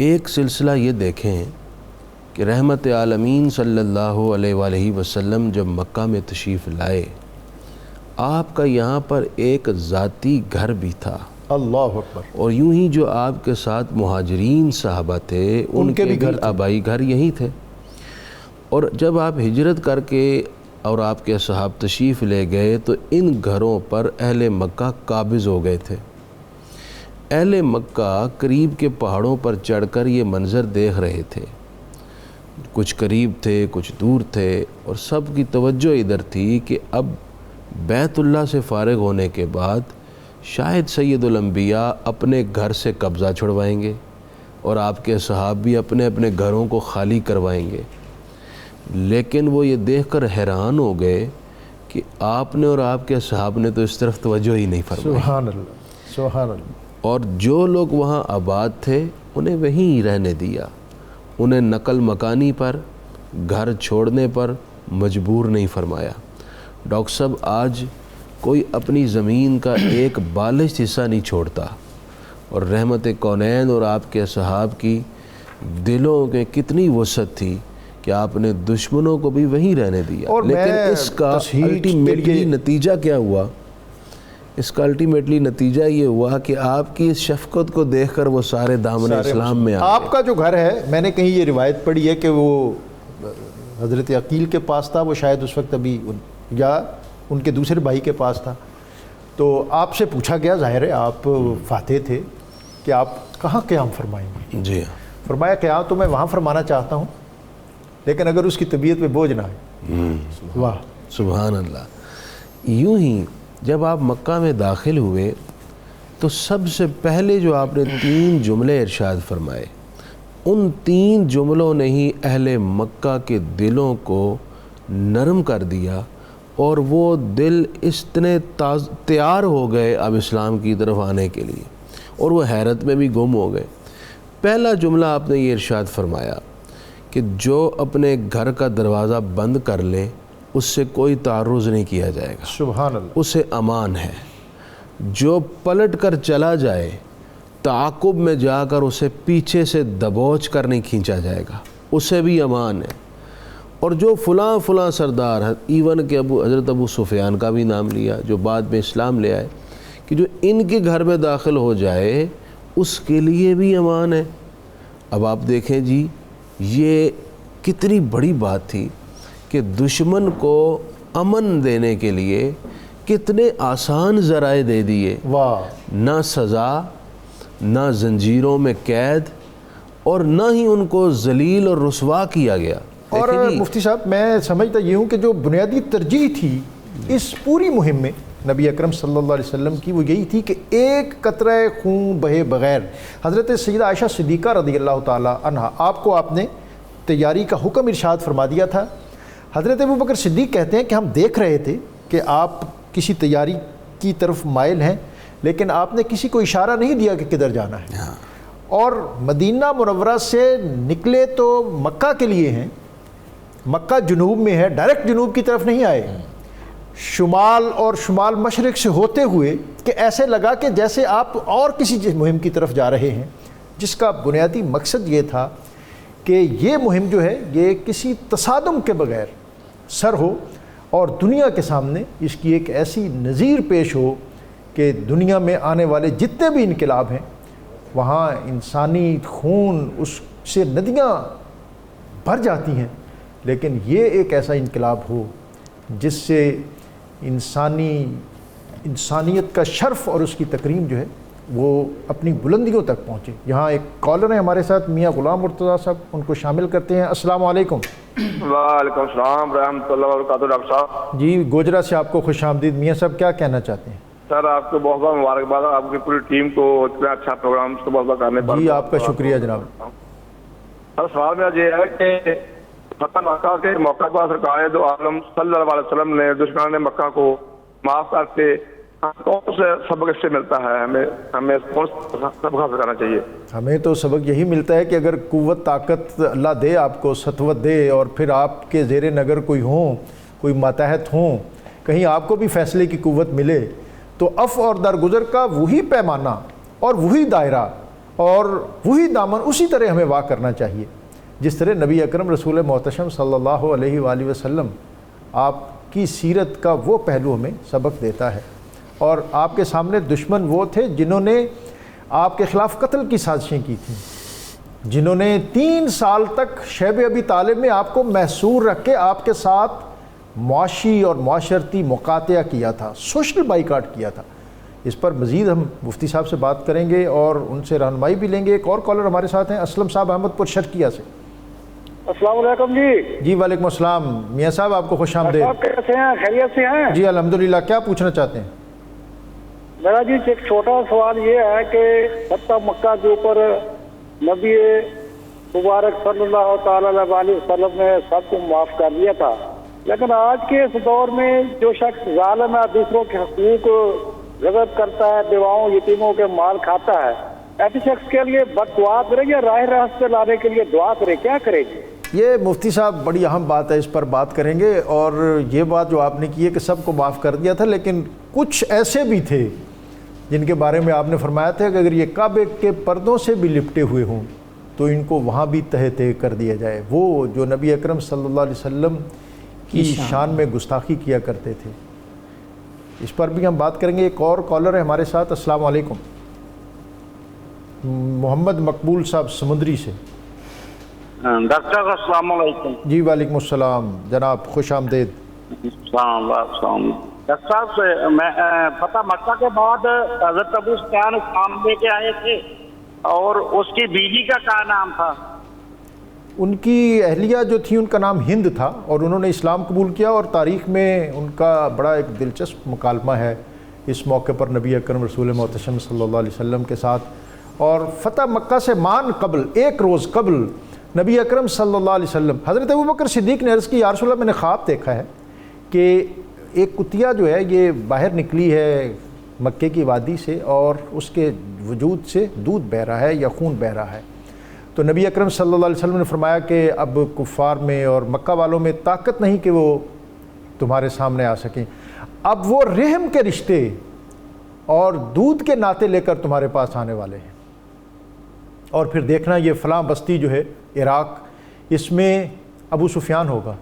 ایک سلسلہ یہ دیکھیں کہ رحمت عالمین صلی اللہ علیہ وآلہ وسلم جب مکہ میں تشریف لائے، آپ کا یہاں پر ایک ذاتی گھر بھی تھا، اللہ اکبر، اور یوں ہی جو آپ کے ساتھ مہاجرین صحابہ تھے ان کے بھی آبائی گھر یہی تھے، اور جب آپ ہجرت کر کے اور آپ کے صحاب تشریف لے گئے تو ان گھروں پر اہل مکہ قابض ہو گئے تھے۔ اہل مکہ قریب کے پہاڑوں پر چڑھ کر یہ منظر دیکھ رہے تھے، کچھ قریب تھے کچھ دور تھے، اور سب کی توجہ ادھر تھی کہ اب بیت اللہ سے فارغ ہونے کے بعد شاید سید الانبیاء اپنے گھر سے قبضہ چھڑوائیں گے اور آپ کے صحاب بھی اپنے اپنے گھروں کو خالی کروائیں گے۔ لیکن وہ یہ دیکھ کر حیران ہو گئے کہ آپ نے اور آپ کے صحاب نے تو اس طرف توجہ ہی نہیں فرمائی۔ سبحان اللہ، سبحان اللہ۔ اور جو لوگ وہاں آباد تھے انہیں وہیں رہنے دیا، انہیں نقل مکانی پر، گھر چھوڑنے پر مجبور نہیں فرمایا۔ ڈاکٹر صاحب، آج کوئی اپنی زمین کا ایک بالشت حصہ نہیں چھوڑتا، اور رحمت کونین اور آپ کے صحاب کی دلوں کے کتنی وسعت تھی کہ آپ نے دشمنوں کو بھی وہیں رہنے دیا۔ لیکن اس کا الٹیمیٹلی نتیجہ کیا ہوا؟ اس کا الٹیمیٹلی نتیجہ یہ ہوا کہ آپ کی اس شفقت کو دیکھ کر وہ سارے دامن اسلام میں آ گئے۔ آپ کا جو گھر ہے، میں نے کہیں یہ روایت پڑھی ہے کہ وہ حضرت عقیل کے پاس تھا، وہ شاید اس وقت ابھی یا ان کے دوسرے بھائی کے پاس تھا، تو آپ سے پوچھا گیا، ظاہر ہے آپ فاتح تھے، کہ آپ کہاں قیام فرمائیں گے؟ جی ہاں۔ فرمایا قیام تو میں وہاں فرمانا چاہتا ہوں، لیکن اگر اس کی طبیعت پہ بوجھ نہ آئے۔ واہ، سبحان اللہ۔ یوں ہی جب آپ مکہ میں داخل ہوئے تو سب سے پہلے جو آپ نے 3 جملے ارشاد فرمائے، ان 3 جملوں نے ہی اہل مکہ کے دلوں کو نرم کر دیا، اور وہ دل اتنے تیار ہو گئے اب اسلام کی طرف آنے کے لیے، اور وہ حیرت میں بھی گم ہو گئے۔ پہلا جملہ آپ نے یہ ارشاد فرمایا کہ جو اپنے گھر کا دروازہ بند کر لے اس سے کوئی تعرض نہیں کیا جائے گا، سبحان اللہ، اسے امان ہے۔ جو پلٹ کر چلا جائے تعاقب میں جا کر اسے پیچھے سے دبوچ کر نہیں کھینچا جائے گا، اسے بھی امان ہے۔ اور جو فلاں فلاں سردار ہے، ایون کہ حضرت ابو سفیان کا بھی نام لیا جو بعد میں اسلام لے آئے، کہ جو ان کے گھر میں داخل ہو جائے اس کے لیے بھی امان ہے۔ اب آپ دیکھیں جی، یہ کتنی بڑی بات تھی کہ دشمن کو امن دینے کے لیے کتنے آسان ذرائع دے دیے، واہ، نہ سزا، نہ زنجیروں میں قید، اور نہ ہی ان کو ذلیل اور رسوا کیا گیا۔ اور مفتی صاحب میں سمجھتا یہ ہوں کہ جو بنیادی ترجیح تھی اس پوری مہم میں نبی اکرم صلی اللہ علیہ وسلم کی، وہ یہی تھی کہ ایک قطرہ خون بہے بغیر۔ حضرت سیدہ عائشہ صدیقہ رضی اللہ تعالی عنہا، آپ نے تیاری کا حکم ارشاد فرما دیا تھا۔ حضرت ابوبکر صدیق کہتے ہیں کہ ہم دیکھ رہے تھے کہ آپ کسی تیاری کی طرف مائل ہیں، لیکن آپ نے کسی کو اشارہ نہیں دیا کہ کدھر جانا ہے، اور مدینہ منورہ سے نکلے تو مکہ کے لیے ہیں، مکہ جنوب میں ہے، ڈائریکٹ جنوب کی طرف نہیں آئے، شمال اور شمال مشرق سے ہوتے ہوئے، کہ ایسے لگا کہ جیسے آپ اور کسی مہم کی طرف جا رہے ہیں، جس کا بنیادی مقصد یہ تھا کہ یہ مہم جو ہے یہ کسی تصادم کے بغیر سر ہو، اور دنیا کے سامنے اس کی ایک ایسی نظیر پیش ہو کہ دنیا میں آنے والے جتنے بھی انقلاب ہیں وہاں انسانی خون اس سے ندیاں بھر جاتی ہیں، لیکن یہ ایک ایسا انقلاب ہو جس سے انسانیت کا شرف اور اس کی تکریم جو ہے وہ اپنی بلندیوں تک پہنچے۔ یہاں ایک کالر ہیں ہمارے ساتھ، میاں غلام مرتضیٰ صاحب، ان کو شامل کرتے ہیں۔ السلام علیکم۔ وعلیکم السلام رحمۃ اللہ وبرکاتہ۔ ڈاکٹر صاحب جی گوجرا سے آپ کو خوش آمدید۔ میاں صاحب کیا کہنا چاہتے ہیں؟ سر آپ کو بہت بہت مبارکباد، آپ کی پوری ٹیم کو اتنا اچھا پروگرام صبح کرنے پر۔ جی آپ کا شکریہ جناب۔ سر سوال میرا یہ ہے کہ فتح مکہ کے موقع پر سرکار دو عالم صلی اللہ علیہ وسلم نے دشمنان مکہ کو معاف کرتے کون سے سبق اس سے ملتا ہے؟ ہمیں کون سا سبق حاصل کرنا چاہیے؟ ہمیں تو سبق یہی ملتا ہے کہ اگر قوت طاقت اللہ دے آپ کو، سطوت دے، اور پھر آپ کے زیر نگر کوئی ہوں، کوئی ماتحت ہوں، کہیں آپ کو بھی فیصلے کی قوت ملے، تو عفو اور درگزر کا وہی پیمانہ اور وہی دائرہ اور وہی دامن اسی طرح ہمیں واہ کرنا چاہیے جس طرح نبی اکرم رسول محتشم صلی اللہ علیہ وآلہ وسلم آپ کی سیرت کا وہ پہلو ہمیں سبق دیتا ہے۔ اور آپ کے سامنے دشمن وہ تھے جنہوں نے آپ کے خلاف قتل کی سازشیں کی تھیں، جنہوں نے 3 سال تک شیب ابی طالب میں آپ کو محصور رکھ کے آپ کے ساتھ معاشی اور معاشرتی مقاطعہ کیا تھا، سوشل بائیکاٹ کیا تھا۔ اس پر مزید ہم مفتی صاحب سے بات کریں گے اور ان سے رہنمائی بھی لیں گے۔ ایک اور کالر ہمارے ساتھ ہیں، اسلم صاحب احمد پور شرکیہ سے۔ السلام علیکم جی۔ جی وعلیکم السلام میاں صاحب، آپ کو خوش آمدید۔ آپ کیسے ہیں؟ خیریت سے ہیں؟ جی الحمدللہ۔ کیا پوچھنا چاہتے ہیں؟ میرا جی ایک چھوٹا سوال یہ ہے کہ فتح مکہ کے اوپر نبی مبارک صلی اللہ تعالی علیہ وسلم نے سب کو معاف کر دیا تھا، لیکن آج کے اس دور میں جو شخص ظالم ہے، دوسروں کے حقوق غصب کرتا ہے، بیواؤں یتیموں کے مال کھاتا ہے، ایسے شخص کے لیے بد دعا کرے یا راہ راست پہ لانے کے لیے دعا کرے، کیا کرے گی؟ یہ مفتی صاحب بڑی اہم بات ہے، اس پر بات کریں گے۔ اور یہ بات جو آپ نے کی ہے کہ سب کو معاف کر دیا تھا، لیکن کچھ ایسے بھی تھے جن کے بارے میں آپ نے فرمایا تھا کہ اگر یہ کعبے کے پردوں سے بھی لپٹے ہوئے ہوں تو ان کو وہاں بھی تہہ تہہ کر دیا جائے، وہ جو نبی اکرم صلی اللہ علیہ وسلم کی شان میں گستاخی کیا کرتے تھے۔ اس پر بھی ہم بات کریں گے۔ ایک اور کالر ہے ہمارے ساتھ۔ السلام علیکم۔ محمد مقبول صاحب سمندری سے۔ ڈاکٹر صاحب السلام علیکم۔ جی وعلیکم السلام جناب، خوش آمدید۔ السلام ڈاکٹر صاحب سے میں فتح مکہ کے بعد حضرت ابو سفیان اسلام لے کے آئے تھے، اور اس کی بیوی کا کیا نام تھا؟ ان کی اہلیہ جو تھی ان کا نام ہند تھا، اور انہوں نے اسلام قبول کیا، اور تاریخ میں ان کا بڑا ایک دلچسپ مکالمہ ہے اس موقع پر نبی اکرم رسول محتشم صلی اللہ علیہ وسلم کے ساتھ۔ اور فتح مکہ سے مان قبل، ایک روز قبل، نبی اکرم صلی اللہ علیہ وسلم، حضرت ابوبکر صدیق نے عرض کی، یا رسول اللہ میں نے خواب دیکھا ہے کہ ایک کتیا جو ہے یہ باہر نکلی ہے مکے کی وادی سے، اور اس کے وجود سے دودھ بہہ رہا ہے یا خون بہہ رہا ہے، تو نبی اکرم صلی اللہ علیہ وسلم نے فرمایا کہ اب کفار میں اور مکہ والوں میں طاقت نہیں کہ وہ تمہارے سامنے آ سکیں، اب وہ رحم کے رشتے اور دودھ کے ناطے لے کر تمہارے پاس آنے والے ہیں، اور پھر دیکھنا یہ فلاں بستی جو ہے عراق، اس میں ابو سفیان ہوگا،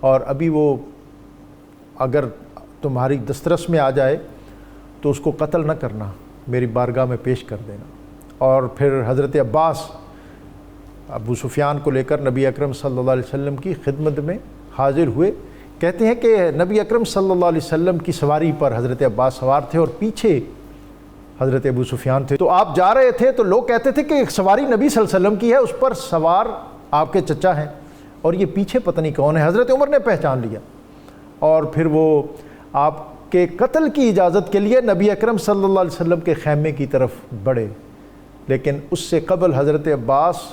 اور ابھی وہ اگر تمہاری دسترس میں آ جائے تو اس کو قتل نہ کرنا، میری بارگاہ میں پیش کر دینا۔ اور پھر حضرت عباس ابو سفیان کو لے کر نبی اکرم صلی اللہ علیہ وسلم کی خدمت میں حاضر ہوئے۔ کہتے ہیں کہ نبی اکرم صلی اللہ علیہ وسلم کی سواری پر حضرت عباس سوار تھے اور پیچھے حضرت ابو سفیان تھے، تو آپ جا رہے تھے تو لوگ کہتے تھے کہ سواری نبی صلی اللہ علیہ وسلم کی ہے، اس پر سوار آپ کے چچا ہیں، اور یہ پیچھے پتہ نہیں کون ہے۔ حضرت عمر نے پہچان لیا، اور پھر وہ آپ کے قتل کی اجازت کے لیے نبی اکرم صلی اللہ علیہ وسلم کے خیمے کی طرف بڑھے، لیکن اس سے قبل حضرت عباس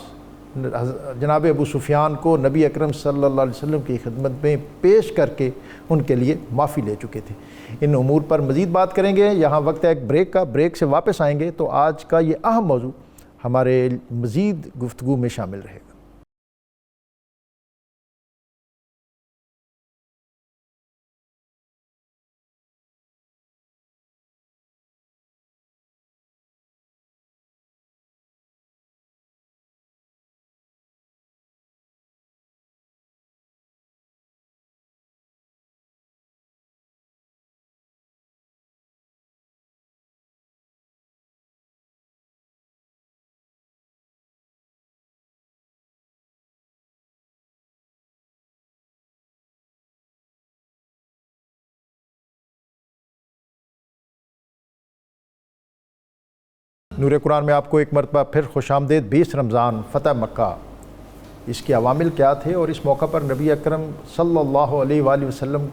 جناب ابو سفیان کو نبی اکرم صلی اللہ علیہ وسلم کی خدمت میں پیش کر کے ان کے لیے معافی لے چکے تھے۔ ان امور پر مزید بات کریں گے، یہاں وقت ہے ایک بریک کا، بریک سے واپس آئیں گے تو آج کا یہ اہم موضوع ہمارے مزید گفتگو میں شامل رہے گا۔ نور قرآن میں آپ کو ایک مرتبہ پھر خوش آمدید۔ 20 رمضان فتح مکہ، اس کے عوامل کیا تھے، اور اس موقع پر نبی اکرم صلی اللہ علیہ وآلہ وسلم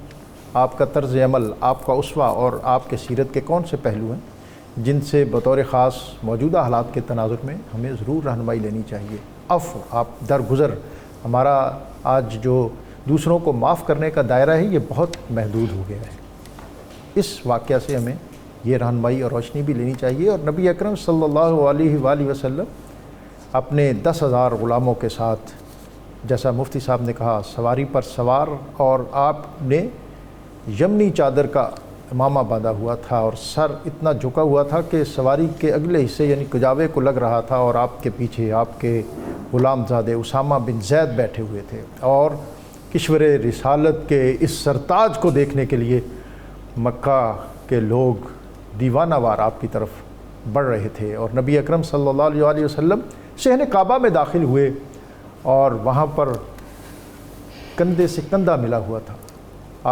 آپ کا طرز عمل، آپ کا اسوہ اور آپ کے سیرت کے کون سے پہلو ہیں جن سے بطور خاص موجودہ حالات کے تناظر میں ہمیں ضرور رہنمائی لینی چاہیے۔ عفو، آپ درگزر، ہمارا آج جو دوسروں کو معاف کرنے کا دائرہ ہے یہ بہت محدود ہو گیا ہے۔ اس واقعہ سے ہمیں یہ رہنمائی اور روشنی بھی لینی چاہیے، اور نبی اکرم صلی اللہ علیہ وآلہ وسلم اپنے 10,000 غلاموں کے ساتھ، جیسا مفتی صاحب نے کہا، سواری پر سوار، اور آپ نے یمنی چادر کا امامہ باندھا ہوا تھا اور سر اتنا جھکا ہوا تھا کہ سواری کے اگلے حصے یعنی کجاوے کو لگ رہا تھا، اور آپ کے پیچھے آپ کے غلام زادے اسامہ بن زید بیٹھے ہوئے تھے، اور کشور رسالت کے اس سرتاج کو دیکھنے کے لیے مکہ کے لوگ دیوانہ وار آپ کی طرف بڑھ رہے تھے، اور نبی اکرم صلی اللہ علیہ وآلہ وسلم صحن کعبہ میں داخل ہوئے، اور وہاں پر کندھے سے کندھا ملا ہوا تھا۔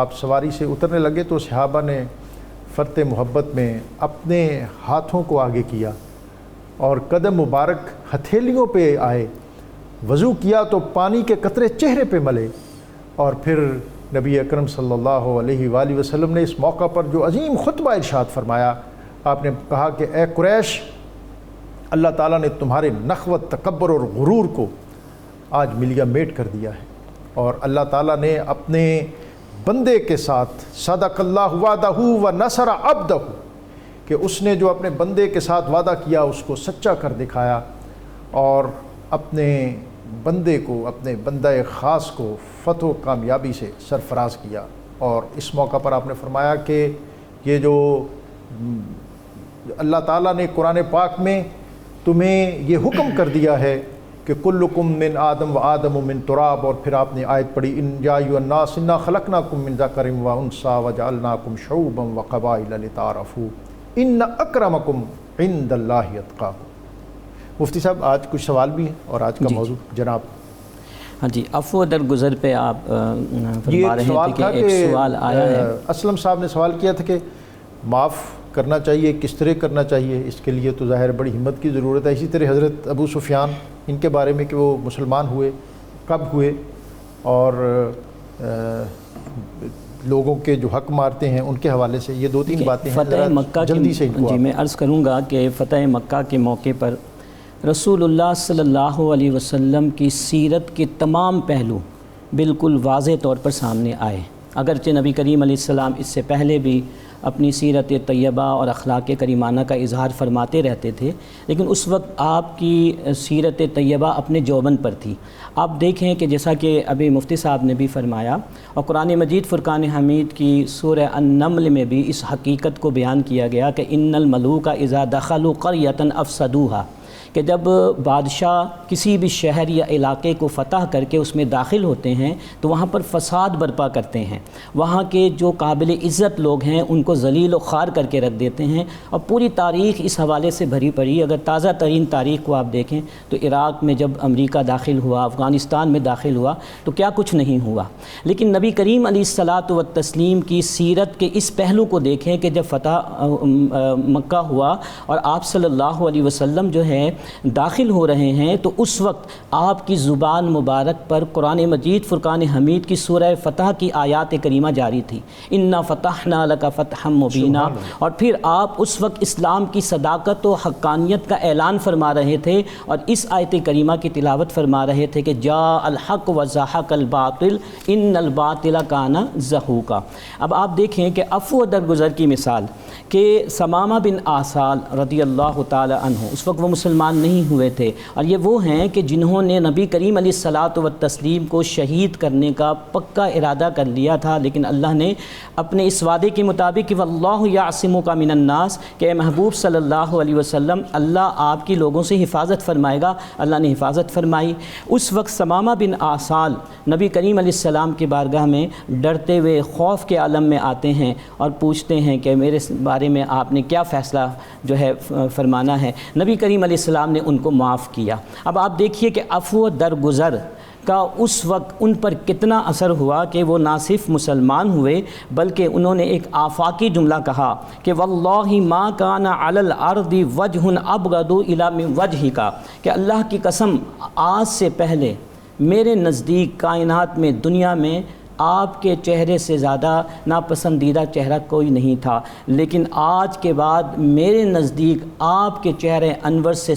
آپ سواری سے اترنے لگے تو صحابہ نے فرط محبت میں اپنے ہاتھوں کو آگے کیا اور قدم مبارک ہتھیلیوں پہ آئے، وضو کیا تو پانی کے قطرے چہرے پہ ملے، اور پھر نبی اکرم صلی اللہ علیہ وآلہ وسلم نے اس موقع پر جو عظیم خطبہ ارشاد فرمایا، آپ نے کہا کہ اے قریش، اللہ تعالیٰ نے تمہارے نخوت، تکبر اور غرور کو آج ملیا میٹ کر دیا ہے، اور اللہ تعالیٰ نے اپنے بندے کے ساتھ صدق اللہ وعدہ و نصر عبدہ، کہ اس نے جو اپنے بندے کے ساتھ وعدہ کیا اس کو سچا کر دکھایا، اور اپنے بندے کو، اپنے بندہ خاص کو فتح و کامیابی سے سرفراز کیا۔ اور اس موقع پر آپ نے فرمایا کہ یہ جو اللہ تعالیٰ نے قرآن پاک میں تمہیں یہ حکم کر دیا ہے کہ کلکم من آدم و آدم من تراب، اور پھر آپ نے آیت پڑھی ان یا ایھا الناس انا خلقناکم من ذکر و انثی وجعلناکم شعوبا وقبائل لتعارفوا ان اکرمکم عند اللہ اتقاکم۔ مفتی صاحب آج کچھ سوال بھی ہیں اور آج کا موضوع جناب۔ ہاں جی، عفو درگزر پہ آپ فرما رہے تھے کہ ایک سوال آیا ہے۔ اسلم صاحب نے سوال کیا تھا کہ معاف کرنا چاہیے، کس طرح کرنا چاہیے، اس کے لیے تو ظاہر بڑی ہمت کی ضرورت ہے۔ اسی طرح حضرت ابو سفیان، ان کے بارے میں کہ وہ مسلمان ہوئے، کب ہوئے، اور لوگوں کے جو حق مارتے ہیں ان کے حوالے سے یہ 2-3 باتیں ہیں، فتح مکہ جلدی سے جی میں عرض کروں گا کہ فتح مکہ کے موقع پر رسول اللہ صلی اللہ علیہ وسلم کی سیرت کے تمام پہلو بالکل واضح طور پر سامنے آئے، اگرچہ نبی کریم علیہ السلام اس سے پہلے بھی اپنی سیرت طیبہ اور اخلاق کریمانہ کا اظہار فرماتے رہتے تھے، لیکن اس وقت آپ کی سیرت طیبہ اپنے جوبن پر تھی۔ آپ دیکھیں کہ جیسا کہ ابھی مفتی صاحب نے بھی فرمایا، اور قرآن مجید فرقان حمید کی سورہ النمل میں بھی اس حقیقت کو بیان کیا گیا کہ ان الملوک اذا دخلوا قریۃ افسدوها، کہ جب بادشاہ کسی بھی شہر یا علاقے کو فتح کر کے اس میں داخل ہوتے ہیں تو وہاں پر فساد برپا کرتے ہیں، وہاں کے جو قابل عزت لوگ ہیں ان کو ذلیل و خوار کر کے رکھ دیتے ہیں، اور پوری تاریخ اس حوالے سے بھری پڑی۔ اگر تازہ ترین تاریخ کو آپ دیکھیں تو عراق میں جب امریکہ داخل ہوا، افغانستان میں داخل ہوا تو کیا کچھ نہیں ہوا، لیکن نبی کریم علیہ الصلاۃ والتسلیم کی سیرت کے اس پہلو کو دیکھیں کہ جب فتح مکہ ہوا اور آپ صلی اللہ علیہ وسلم جو ہے داخل ہو رہے ہیں تو اس وقت آپ کی زبان مبارک پر قرآن مجید فرقان حمید کی سورہ فتح کی آیات کریمہ جاری تھی، انا فتحنا لک فتحا مبینا، اور پھر آپ اس وقت اسلام کی صداقت و حقانیت کا اعلان فرما رہے تھے اور اس آیت کریمہ کی تلاوت فرما رہے تھے کہ جاء الحق وزحق الباطل ان الباطل کان زہوقا۔ اب آپ دیکھیں کہ عفو درگزر کی مثال کہ ثمامہ بن آسال رضی اللہ تعالی عنہ، اس وقت وہ مسلمان نہیں ہوئے تھے، اور یہ وہ ہیں کہ جنہوں نے نبی کریم علیہ الصلاۃ والتسلیم کو شہید کرنے کا پکا ارادہ کر لیا تھا، لیکن اللہ نے اپنے اس وعدے کے مطابق کہ واللہ یعصمک من الناس، کہ اے محبوب صلی اللہ علیہ وسلم اللہ آپ کی لوگوں سے حفاظت فرمائے گا، اللہ نے حفاظت فرمائی۔ اس وقت ثمامہ بن آسال نبی کریم علیہ السلام کی بارگاہ میں ڈرتے ہوئے خوف کے عالم میں آتے ہیں اور پوچھتے ہیں کہ میرے بارے میں آپ نے کیا فیصلہ جو ہے فرمانا ہے۔ نبی کریم علیہ السلام نے ان کو معاف کیا۔ اب آپ دیکھیے کہ عفو درگزر کا اس وقت ان پر کتنا اثر ہوا کہ وہ نہ صرف مسلمان ہوئے بلکہ انہوں نے ایک آفاقی جملہ کہا کہ واللہ ما کان علی الارض وجہ ابغض الی من وجہک، کہ اللہ کی قسم آج سے پہلے میرے نزدیک کائنات میں دنیا میں آپ کے چہرے سے زیادہ ناپسندیدہ چہرہ کوئی نہیں تھا، لیکن آج کے بعد میرے نزدیک آپ کے چہرے انور سے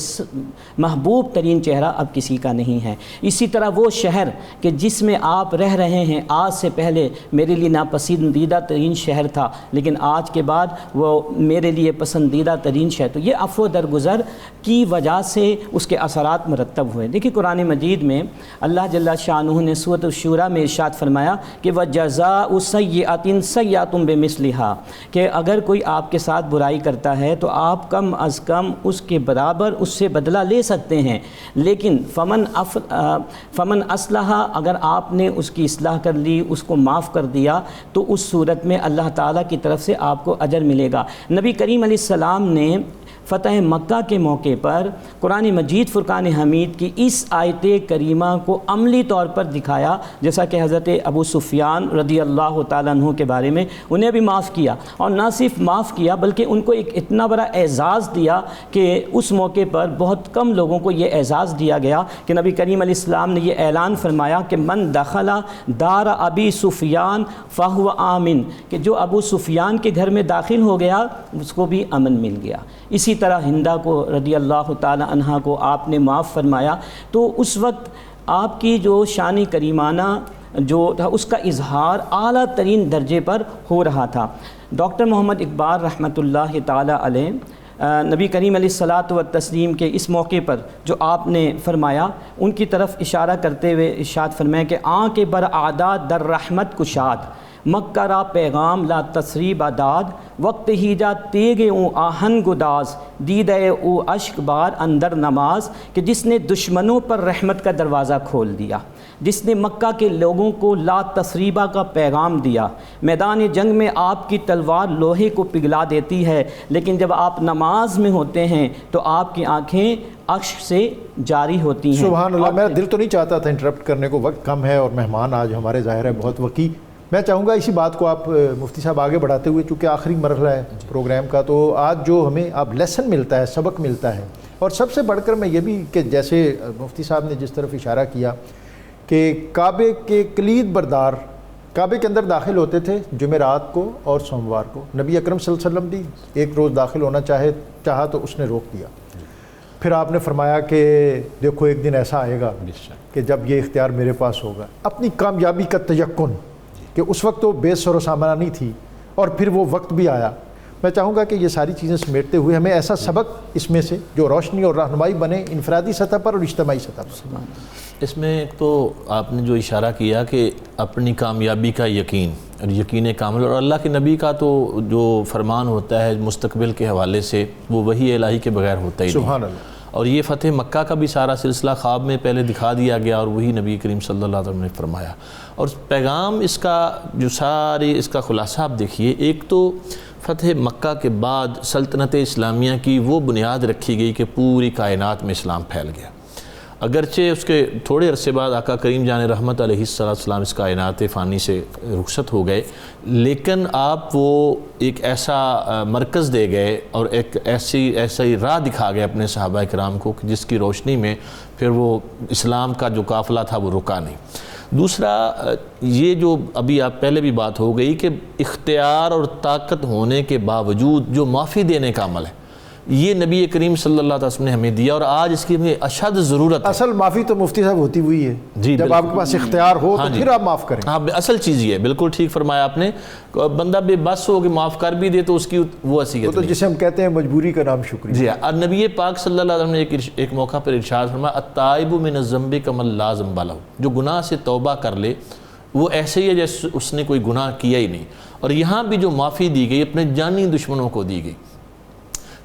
محبوب ترین چہرہ اب کسی کا نہیں ہے۔ اسی طرح وہ شہر کہ جس میں آپ رہ رہے ہیں آج سے پہلے میرے لیے ناپسندیدہ ترین شہر تھا، لیکن آج کے بعد وہ میرے لیے پسندیدہ ترین شہر۔ تو یہ عفو درگزر کی وجہ سے اس کے اثرات مرتب ہوئے۔ دیکھیے قرآن مجید میں اللہ جل شانہ نے سورۃ الشورى میں ارشاد فرمایا کہ وَجَزَاءُ سَيِّئَةٍ سَيِّئَةٌ بِمِثْلِهَا، کہ اگر کوئی آپ کے ساتھ برائی کرتا ہے تو آپ کم از کم اس کے برابر اس سے بدلہ لے سکتے ہیں، لیکن فمن اصلح، اگر آپ نے اس کی اصلاح کر لی، اس کو معاف کر دیا تو اس صورت میں اللہ تعالیٰ کی طرف سے آپ کو اجر ملے گا۔ نبی کریم علیہ السلام نے فتح مکہ کے موقع پر قرآن مجید فرقان حمید کی اس آیت کریمہ کو عملی طور پر دکھایا، جیسا کہ حضرت ابو سفیان رضی اللہ تعالیٰ عنہ کے بارے میں انہیں بھی معاف کیا، اور نہ صرف معاف کیا بلکہ ان کو ایک اتنا بڑا اعزاز دیا کہ اس موقع پر بہت کم لوگوں کو یہ اعزاز دیا گیا کہ نبی کریم علیہ السلام نے یہ اعلان فرمایا کہ من دخل دار ابی سفیان فہو آمن، کہ جو ابو سفیان کے گھر میں داخل ہو گیا اس کو بھی امن مل گیا۔ اسی طرح ہندہ کو رضی اللہ تعالی عنہا کو آپ نے معاف فرمایا، تو اس وقت آپ کی جو شان کریمانہ جو تھا اس کا اظہار اعلیٰ ترین درجے پر ہو رہا تھا۔ ڈاکٹر محمد اقبال رحمۃ اللہ تعالی علیہ نبی کریم علیہ الصلاۃ والتسلیم کے اس موقع پر جو آپ نے فرمایا ان کی طرف اشارہ کرتے ہوئے ارشاد فرمایا کہ آنکھ بر عادات در رحمت کشاد، مکہ را پیغام لا تسریب داد، وقت ہی جا تیگ او آہن گداز، دیدے او اشک بار اندر نماز، کہ جس نے دشمنوں پر رحمت کا دروازہ کھول دیا، جس نے مکہ کے لوگوں کو لا تسریبہ کا پیغام دیا۔ میدان جنگ میں آپ کی تلوار لوہے کو پگھلا دیتی ہے، لیکن جب آپ نماز میں ہوتے ہیں تو آپ کی آنکھیں اشک سے جاری ہوتی ہیں۔ سبحان اللہ، میرا دل تو نہیں چاہتا تھا انٹرپٹ کرنے کو، وقت کم ہے اور مہمان آج ہمارے ظاہر ہے بہت وقی۔ میں چاہوں گا اسی بات کو آپ مفتی صاحب آگے بڑھاتے ہوئے، چونکہ آخری مرحلہ ہے پروگرام کا، تو آج جو ہمیں اب لیسن ملتا ہے، سبق ملتا ہے، اور سب سے بڑھ کر میں یہ بھی کہ جیسے مفتی صاحب نے جس طرف اشارہ کیا کہ کعبے کے کلید بردار کعبے کے اندر داخل ہوتے تھے جمعرات کو اور سوموار کو، نبی اکرم صلی اللہ علیہ وسلم بھی ایک روز داخل ہونا چاہا تو اس نے روک دیا۔ پھر آپ نے فرمایا کہ دیکھو ایک دن ایسا آئے گا کہ جب یہ اختیار میرے پاس ہوگا۔ اپنی کامیابی کا تیقن کہ اس وقت تو بے سر و سامانہ نہیں تھی، اور پھر وہ وقت بھی آیا. میں چاہوں گا کہ یہ ساری چیزیں سمیٹتے ہوئے ہمیں ایسا سبق اس میں سے جو روشنی اور رہنمائی بنے انفرادی سطح پر اور اجتماعی سطح پر. اس میں ایک تو آپ نے جو اشارہ کیا کہ اپنی کامیابی کا یقین اور یقین کامل، اور اللہ کے نبی کا تو جو فرمان ہوتا ہے مستقبل کے حوالے سے وہ وحی الہی کے بغیر ہوتا ہی نہیں. سبحان اللہ. اور یہ فتح مکہ کا بھی سارا سلسلہ خواب میں پہلے دکھا دیا گیا اور وہی نبی کریم صلی اللہ علیہ وسلم نے فرمایا. اور پیغام اس کا جو ساری اس کا خلاصہ آپ دیکھیے، ایک تو فتح مکہ کے بعد سلطنت اسلامیہ کی وہ بنیاد رکھی گئی کہ پوری کائنات میں اسلام پھیل گیا. اگرچہ اس کے تھوڑے عرصے بعد آقا کریم جان رحمت علیہ السلام اس کائنات فانی سے رخصت ہو گئے، لیکن آپ وہ ایک ایسا مرکز دے گئے اور ایک ایسی راہ دکھا گئے اپنے صحابہ کرام کو کہ جس کی روشنی میں پھر وہ اسلام کا جو قافلہ تھا وہ رکا نہیں. دوسرا یہ جو ابھی آپ پہلے بھی بات ہو گئی کہ اختیار اور طاقت ہونے کے باوجود جو معافی دینے کا عمل ہے یہ نبی کریم صلی اللہ علیہ وسلم نے ہمیں دیا، اور آج اس کی ہمیں اشد ضرورت ہے. اصل معافی تو مفتی صاحب ہوتی ہوئی ہے جی، جب آپ کے پاس اختیار ہو تو پھر آپ معاف کریں. ہاں اصل چیز یہ ہے، بالکل ٹھیک فرمایا آپ نے. بندہ بے بس ہو کہ معاف کر بھی دے تو اس کی وہ حیثیت تو جسے ہم کہتے ہیں مجبوری کا نام شکریہ. جی ہاں. اور نبی پاک صلی اللہ علیہ وسلم نے ایک موقع پر ارشاد فرمایا التائب من الذنب کمن لا ذنب لہ، جو گناہ سے توبہ کر لے وہ ایسے ہی ہے جیسے اس نے کوئی گناہ کیا ہی نہیں. اور یہاں بھی جو معافی دی گئی اپنے جانی دشمنوں کو دی گئی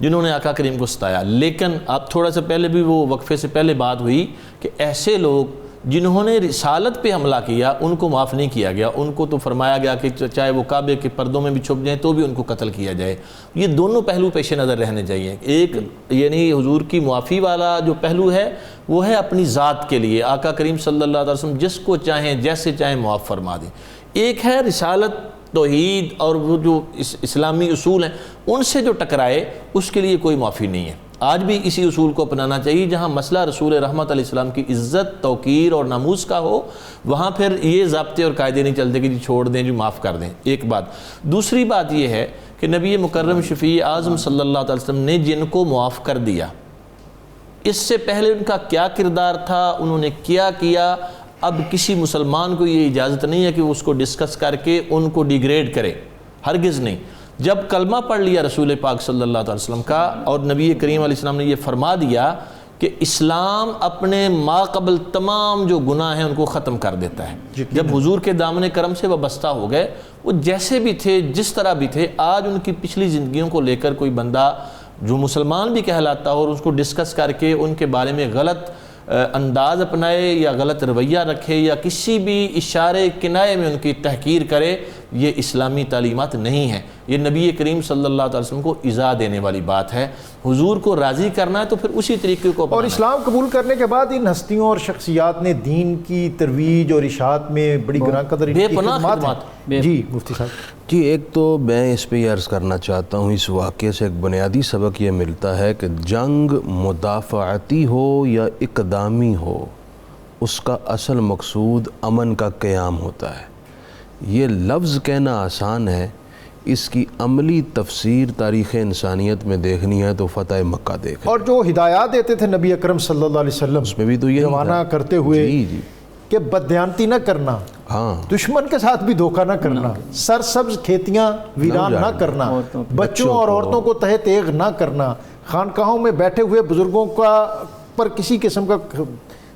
جنہوں نے آقا کریم کو ستایا. لیکن آپ تھوڑا سا پہلے بھی وہ وقفے سے پہلے بات ہوئی کہ ایسے لوگ جنہوں نے رسالت پہ حملہ کیا ان کو معاف نہیں کیا گیا. ان کو تو فرمایا گیا کہ چاہے وہ کعبے کے پردوں میں بھی چھپ جائیں تو بھی ان کو قتل کیا جائے. یہ دونوں پہلو پیش نظر رہنے چاہیے. ایک یعنی حضور کی معافی والا جو پہلو ہے وہ ہے اپنی ذات کے لیے، آقا کریم صلی اللہ علیہ وسلم جس کو چاہیں جیسے چاہیں معاف فرما دیں. ایک ہے رسالت توحید اور وہ جو اسلامی اصول ہیں ان سے جو ٹکرائے اس کے لیے کوئی معافی نہیں ہے. آج بھی اسی اصول کو اپنانا چاہیے. جہاں مسئلہ رسول رحمت علیہ السلام کی عزت توقیر اور ناموس کا ہو وہاں پھر یہ ضابطے اور قاعدے نہیں چلتے کہ جی چھوڑ دیں جی معاف کر دیں. ایک بات. دوسری بات یہ ہے کہ نبی مکرم شفیع اعظم صلی اللہ علیہ وسلم نے جن کو معاف کر دیا اس سے پہلے ان کا کیا کردار تھا، انہوں نے کیا. اب کسی مسلمان کو یہ اجازت نہیں ہے کہ وہ اس کو ڈسکس کر کے ان کو ڈیگریڈ کرے، ہرگز نہیں. جب کلمہ پڑھ لیا رسول پاک صلی اللہ علیہ وسلم کا اور نبی کریم علیہ السلام نے یہ فرما دیا کہ اسلام اپنے ما قبل تمام جو گناہ ہیں ان کو ختم کر دیتا ہے. جب حضور کے دامن کرم سے وابستہ ہو گئے وہ جیسے بھی تھے جس طرح بھی تھے، آج ان کی پچھلی زندگیوں کو لے کر کوئی بندہ جو مسلمان بھی کہلاتا ہو اور اس کو ڈسکس کر کے ان کے بارے میں غلط انداز اپنائے یا غلط رویہ رکھے یا کسی بھی اشارے کنائے میں ان کی تحقیر کرے، یہ اسلامی تعلیمات نہیں ہیں. یہ نبی کریم صلی اللہ علیہ وسلم کو ایذا دینے والی بات ہے. حضور کو راضی کرنا ہے تو پھر اسی طریقے کو اور اسلام قبول کرنے کے بعد ان ہستیوں اور شخصیات نے دین کی ترویج اور اشاعت میں بڑی گراں قدر بے پناہ خدمات. جی مفتی صاحب. جی ایک تو میں اس پہ یہ عرض کرنا چاہتا ہوں، اس واقعے سے ایک بنیادی سبق یہ ملتا ہے کہ جنگ مدافعتی ہو یا اقدامی ہو اس کا اصل مقصود امن کا قیام ہوتا ہے. یہ لفظ کہنا آسان ہے، اس کی عملی تفسیر تاریخ انسانیت میں دیکھنی ہے تو فتح مکہ دیکھیں. اور جو ہدایات دیتے تھے نبی اکرم صلی اللہ علیہ وسلم اس میں بھی تو یہ روانہ کرتے ہوئے کہ بددیانتی نہ کرنا، دشمن کے ساتھ بھی دھوکہ نہ کرنا، سرسبز کھیتیاں ویران نہ کرنا، بچوں اور عورتوں کو تہہ تیغ نہ کرنا، خانقاہوں میں بیٹھے ہوئے بزرگوں کا پر کسی قسم کا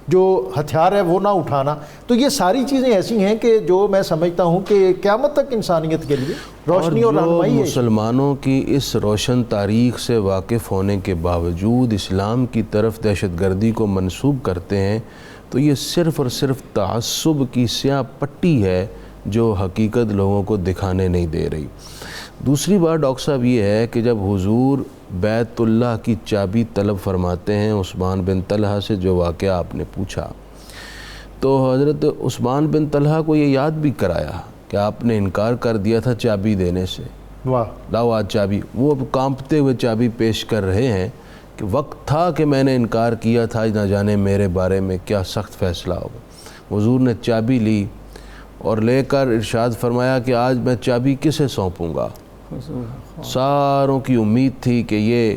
جو ہتھیار ہے وہ نہ اٹھانا. تو یہ ساری چیزیں ایسی ہیں کہ جو میں سمجھتا ہوں کہ قیامت تک انسانیت کے لیے روشنی اور رہنمائی ہے. مسلمانوں کی اس روشن تاریخ سے واقف ہونے کے باوجود اسلام کی طرف دہشت گردی کو منسوب کرتے ہیں تو یہ صرف اور صرف تعصب کی سیاہ پٹی ہے جو حقیقت لوگوں کو دکھانے نہیں دے رہی. دوسری بات ڈاکٹر صاحب یہ ہے کہ جب حضور بیت اللہ کی چابی طلب فرماتے ہیں عثمان بن طلحہ سے، جو واقعہ آپ نے پوچھا، تو حضرت عثمان بن طلحہ کو یہ یاد بھی کرایا کہ آپ نے انکار کر دیا تھا چابی دینے سے. لاؤ آج چابی. وہ اب کانپتے ہوئے چابی پیش کر رہے ہیں کہ وقت تھا کہ میں نے انکار کیا تھا، نہ جانے میرے بارے میں کیا سخت فیصلہ ہوگا. حضور نے چابی لی اور لے کر ارشاد فرمایا کہ آج میں چابی کسے سونپوں گا. ساروں کی امید تھی کہ یہ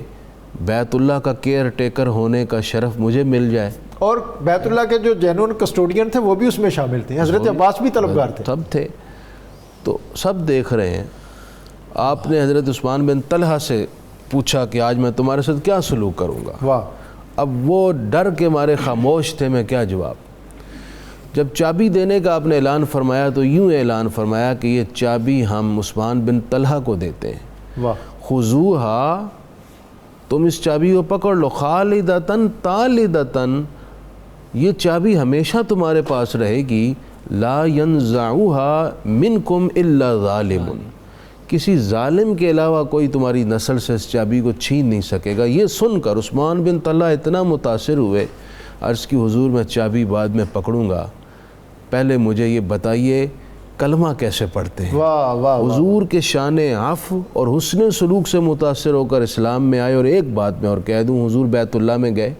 بیت اللہ کا کیئر ٹیکر ہونے کا شرف مجھے مل جائے. اور بیت اللہ کے جو جینون کسٹوڈین تھے وہ بھی اس میں شامل تھے، حضرت عباس بھی طلبگار تھے. سب تھے. تو سب دیکھ رہے ہیں آپ نے حضرت عثمان بن طلحہ سے پوچھا کہ آج میں تمہارے ساتھ کیا سلوک کروں گا. واہ. اب وہ ڈر کے مارے خاموش تھے، میں کیا جواب. جب چابی دینے کا آپ نے اعلان فرمایا تو یوں اعلان فرمایا کہ یہ چابی ہم عثمان بن طلحہ کو دیتے ہیں. واہ. خذوہا، تم اس چابی کو پکڑ لو، خالدتاً تالدتاً، یہ چابی ہمیشہ تمہارے پاس رہے گی. لا ینزعوہا منکم الا ظالم، کسی ظالم کے علاوہ کوئی تمہاری نسل سے اس چابی کو چھین نہیں سکے گا. یہ سن کر عثمان بن طلحہ اتنا متاثر ہوئے، عرض کی حضور میں چابی بعد میں پکڑوں گا، پہلے مجھے یہ بتائیے کلمہ کیسے پڑھتے ہیں. واہ واہ. حضور کے شان عفو اور حسن سلوک سے متاثر ہو کر اسلام میں آئے. اور ایک بات میں اور کہہ دوں، حضور بیت اللہ میں گئے،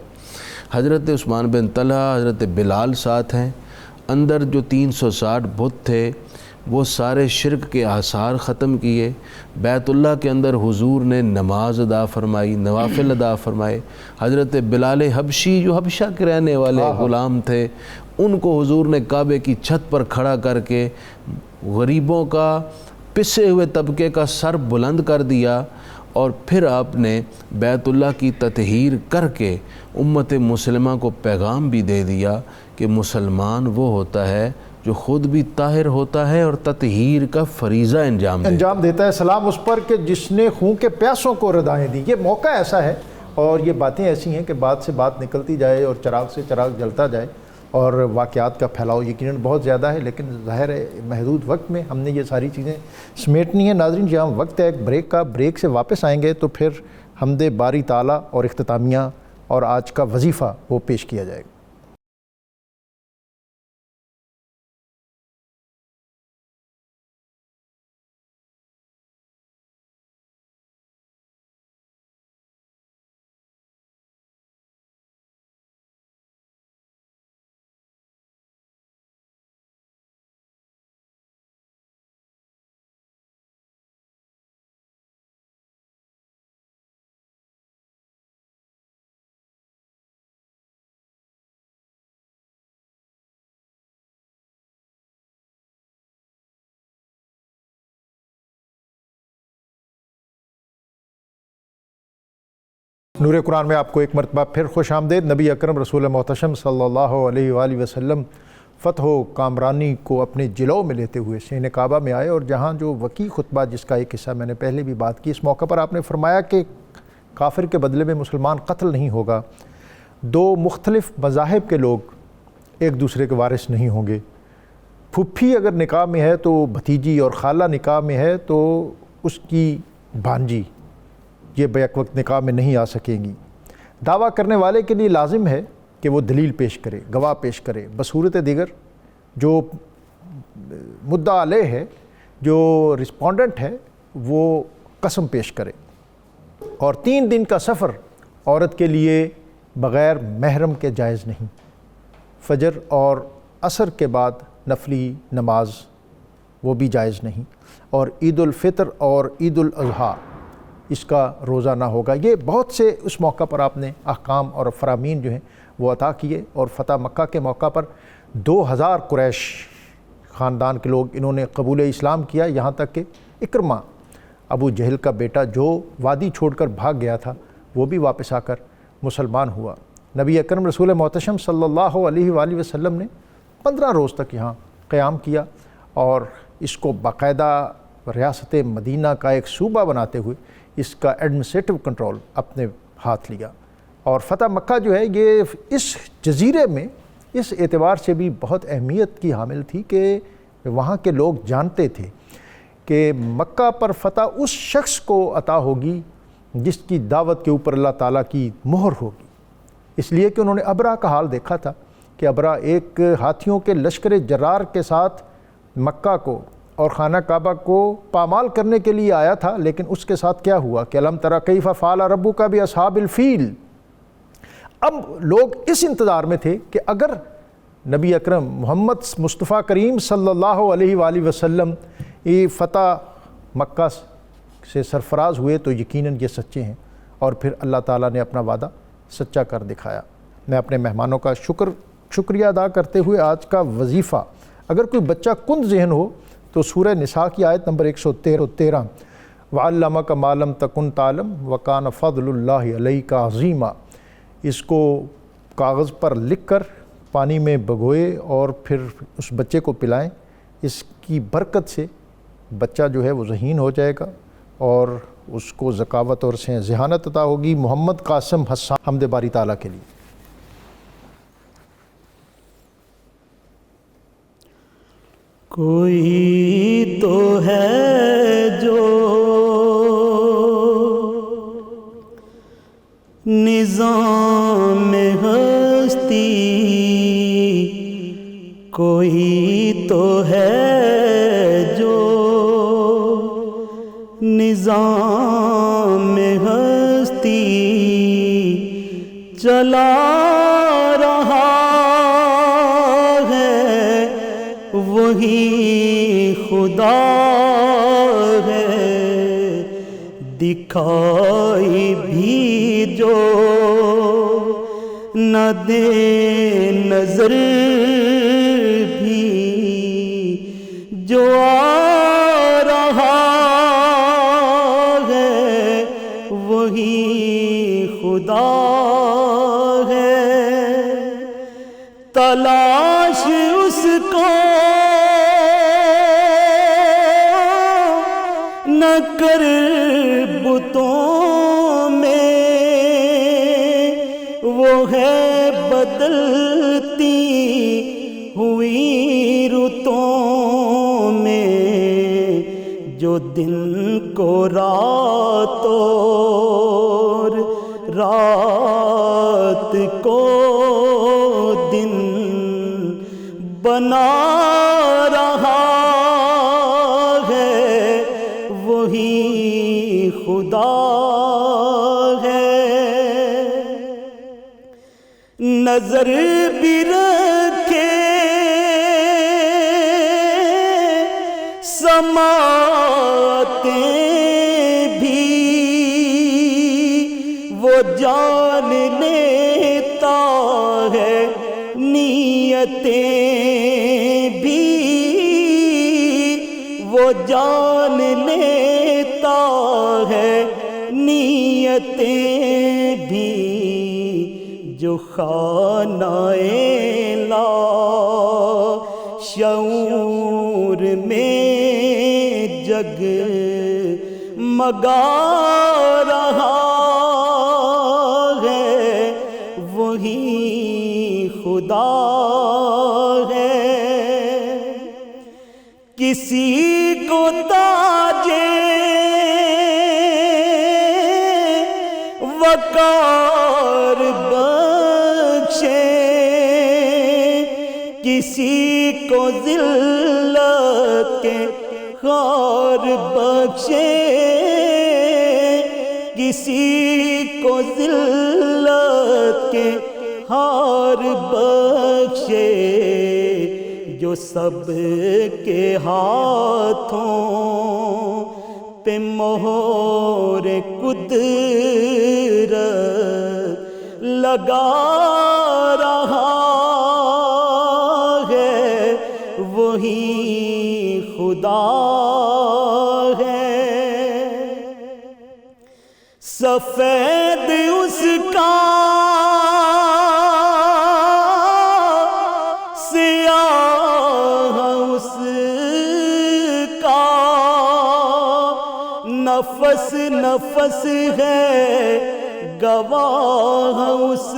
حضرت عثمان بن طلحہ، حضرت بلال ساتھ ہیں، اندر جو 360 بت تھے وہ سارے شرک کے آثار ختم کیے. بیت اللہ کے اندر حضور نے نماز ادا فرمائی، نوافل ادا فرمائے. حضرت بلال حبشی جو حبشہ کے رہنے والے غلام تھے، ان کو حضور نے کعبے کی چھت پر کھڑا کر کے غریبوں کا، پسے ہوئے طبقے کا سر بلند کر دیا. اور پھر آپ نے بیت اللہ کی تطہیر کر کے امت مسلمہ کو پیغام بھی دے دیا کہ مسلمان وہ ہوتا ہے جو خود بھی طاہر ہوتا ہے اور تطہیر کا فریضہ انجام دیتا ہے. سلام اس پر کہ جس نے خون کے پیاسوں کو ردائیں دی. یہ موقع ایسا ہے اور یہ باتیں ایسی ہیں کہ بات سے بات نکلتی جائے اور چراغ سے چراغ جلتا جائے، اور واقعات کا پھیلاؤ یقیناً بہت زیادہ ہے، لیکن ظاہر ہے محدود وقت میں ہم نے یہ ساری چیزیں سمیٹنی ہیں. ناظرین جہاں وقت ہے ایک بریک کا، بریک سے واپس آئیں گے تو پھر حمد باری تعالیٰ اور اختتامیہ اور آج کا وظیفہ وہ پیش کیا جائے گا. نور قرآن میں آپ کو ایک مرتبہ پھر خوش آمدید. نبی اکرم رسول محتشم صلی اللہ علیہ وآلہ وسلم فتح و کامرانی کو اپنے جلو میں لیتے ہوئے شہن کعبہ میں آئے، اور جہاں جو وقی خطبہ جس کا ایک حصہ میں نے پہلے بھی بات کی، اس موقع پر آپ نے فرمایا کہ کافر کے بدلے میں مسلمان قتل نہیں ہوگا. دو مختلف مذاہب کے لوگ ایک دوسرے کے وارث نہیں ہوں گے. پھپھی اگر نکاح میں ہے تو بھتیجی، اور خالہ نکاح میں ہے تو اس کی بھانجی یہ بیک وقت نکاح میں نہیں آ سکیں گی. دعویٰ کرنے والے کے لیے لازم ہے کہ وہ دلیل پیش کرے، گواہ پیش کرے. بصورت دیگر جو مدعا علیہ ہے، جو رسپونڈنٹ ہے، وہ قسم پیش کرے. اور 3 دن کا سفر عورت کے لیے بغیر محرم کے جائز نہیں. فجر اور عصر کے بعد نفلی نماز وہ بھی جائز نہیں. اور عید الفطر اور عید الاضحیٰ اس کا روزہ نہ ہوگا. یہ بہت سے اس موقع پر آپ نے احکام اور فرامین جو ہیں وہ عطا کیے. اور فتح مکہ کے موقع پر 2000 قریش خاندان کے لوگ انہوں نے قبول اسلام کیا، یہاں تک کہ اکرمہ ابو جہل کا بیٹا جو وادی چھوڑ کر بھاگ گیا تھا وہ بھی واپس آ کر مسلمان ہوا. نبی اکرم رسول محتشم صلی اللہ علیہ وآلہ وسلم نے 15 روز تک یہاں قیام کیا اور اس کو باقاعدہ ریاست مدینہ کا ایک صوبہ بناتے ہوئے اس کا ایڈمنسٹریٹو کنٹرول اپنے ہاتھ لیا. اور فتح مکہ جو ہے یہ اس جزیرے میں اس اعتبار سے بھی بہت اہمیت کی حامل تھی کہ وہاں کے لوگ جانتے تھے کہ مکہ پر فتح اس شخص کو عطا ہوگی جس کی دعوت کے اوپر اللہ تعالیٰ کی مہر ہوگی. اس لیے کہ انہوں نے ابرہ کا حال دیکھا تھا کہ ابرہ ایک ہاتھیوں کے لشکر جرار کے ساتھ مکہ کو اور خانہ کعبہ کو پامال کرنے کے لیے آیا تھا، لیکن اس کے ساتھ کیا ہوا کہ الم تری کیف فعل ربک باصحاب الفیل. اب لوگ اس انتظار میں تھے کہ اگر نبی اکرم محمد مصطفیٰ کریم صلی اللہ علیہ وآلہ وسلم یہ فتح مکہ سے سرفراز ہوئے تو یقیناً یہ سچے ہیں. اور پھر اللہ تعالیٰ نے اپنا وعدہ سچا کر دکھایا. میں اپنے مہمانوں کا شکریہ ادا کرتے ہوئے آج کا وظیفہ، اگر کوئی بچہ کند ذہن ہو تو سورہ نساء کی آیت نمبر 113 وعلمک ما لم تکن تعلم وکان فضل اللہ علیک عظیما، اس کو کاغذ پر لکھ کر پانی میں بھگوئے اور پھر اس بچے کو پلائیں، اس کی برکت سے بچہ جو ہے وہ ذہین ہو جائے گا اور اس کو ذکاوت اور ذہانت عطا ہوگی۔ محمد قاسم حسان، حمد باری تعالیٰ کے لیے۔ کوئی تو ہے جو نظام ہستی، کوئی تو ہے جو نظام ہستی چلا رہا ہے، وہی خدا ہے، دکھائی بھی جو نہ دے نظر بھی، جو آ رہا ہے وہی خدا ہے، تلاش اس کو نہ کر بتوں میں، وہ ہے بدلتی ہوئی رتوں میں، جو دن کو رات اور رات کو دن بنا رہا ہے، وہی خدا ہے۔ نظر بھی رکھے سماعتیں بھی، وہ جان لیتا ہے نیتیں بھی، وہ جان لیتا ہے نیتیں بھی، جو خانہ لا شعور میں جگ مگا رہا ہے، وہی خدا ہے۔ کسی کو تاجے وقار بخشے، کسی کو ذلت کے خار بخشے، کسی کو ذلت کے ہار بخشے، جو سب کے ہاتھوں پہ مہر قدرت لگا رہا ہے، وہی خدا ہے۔ سفید اس کا سیاہ اس کا، نفس نفس ہے گواہ اس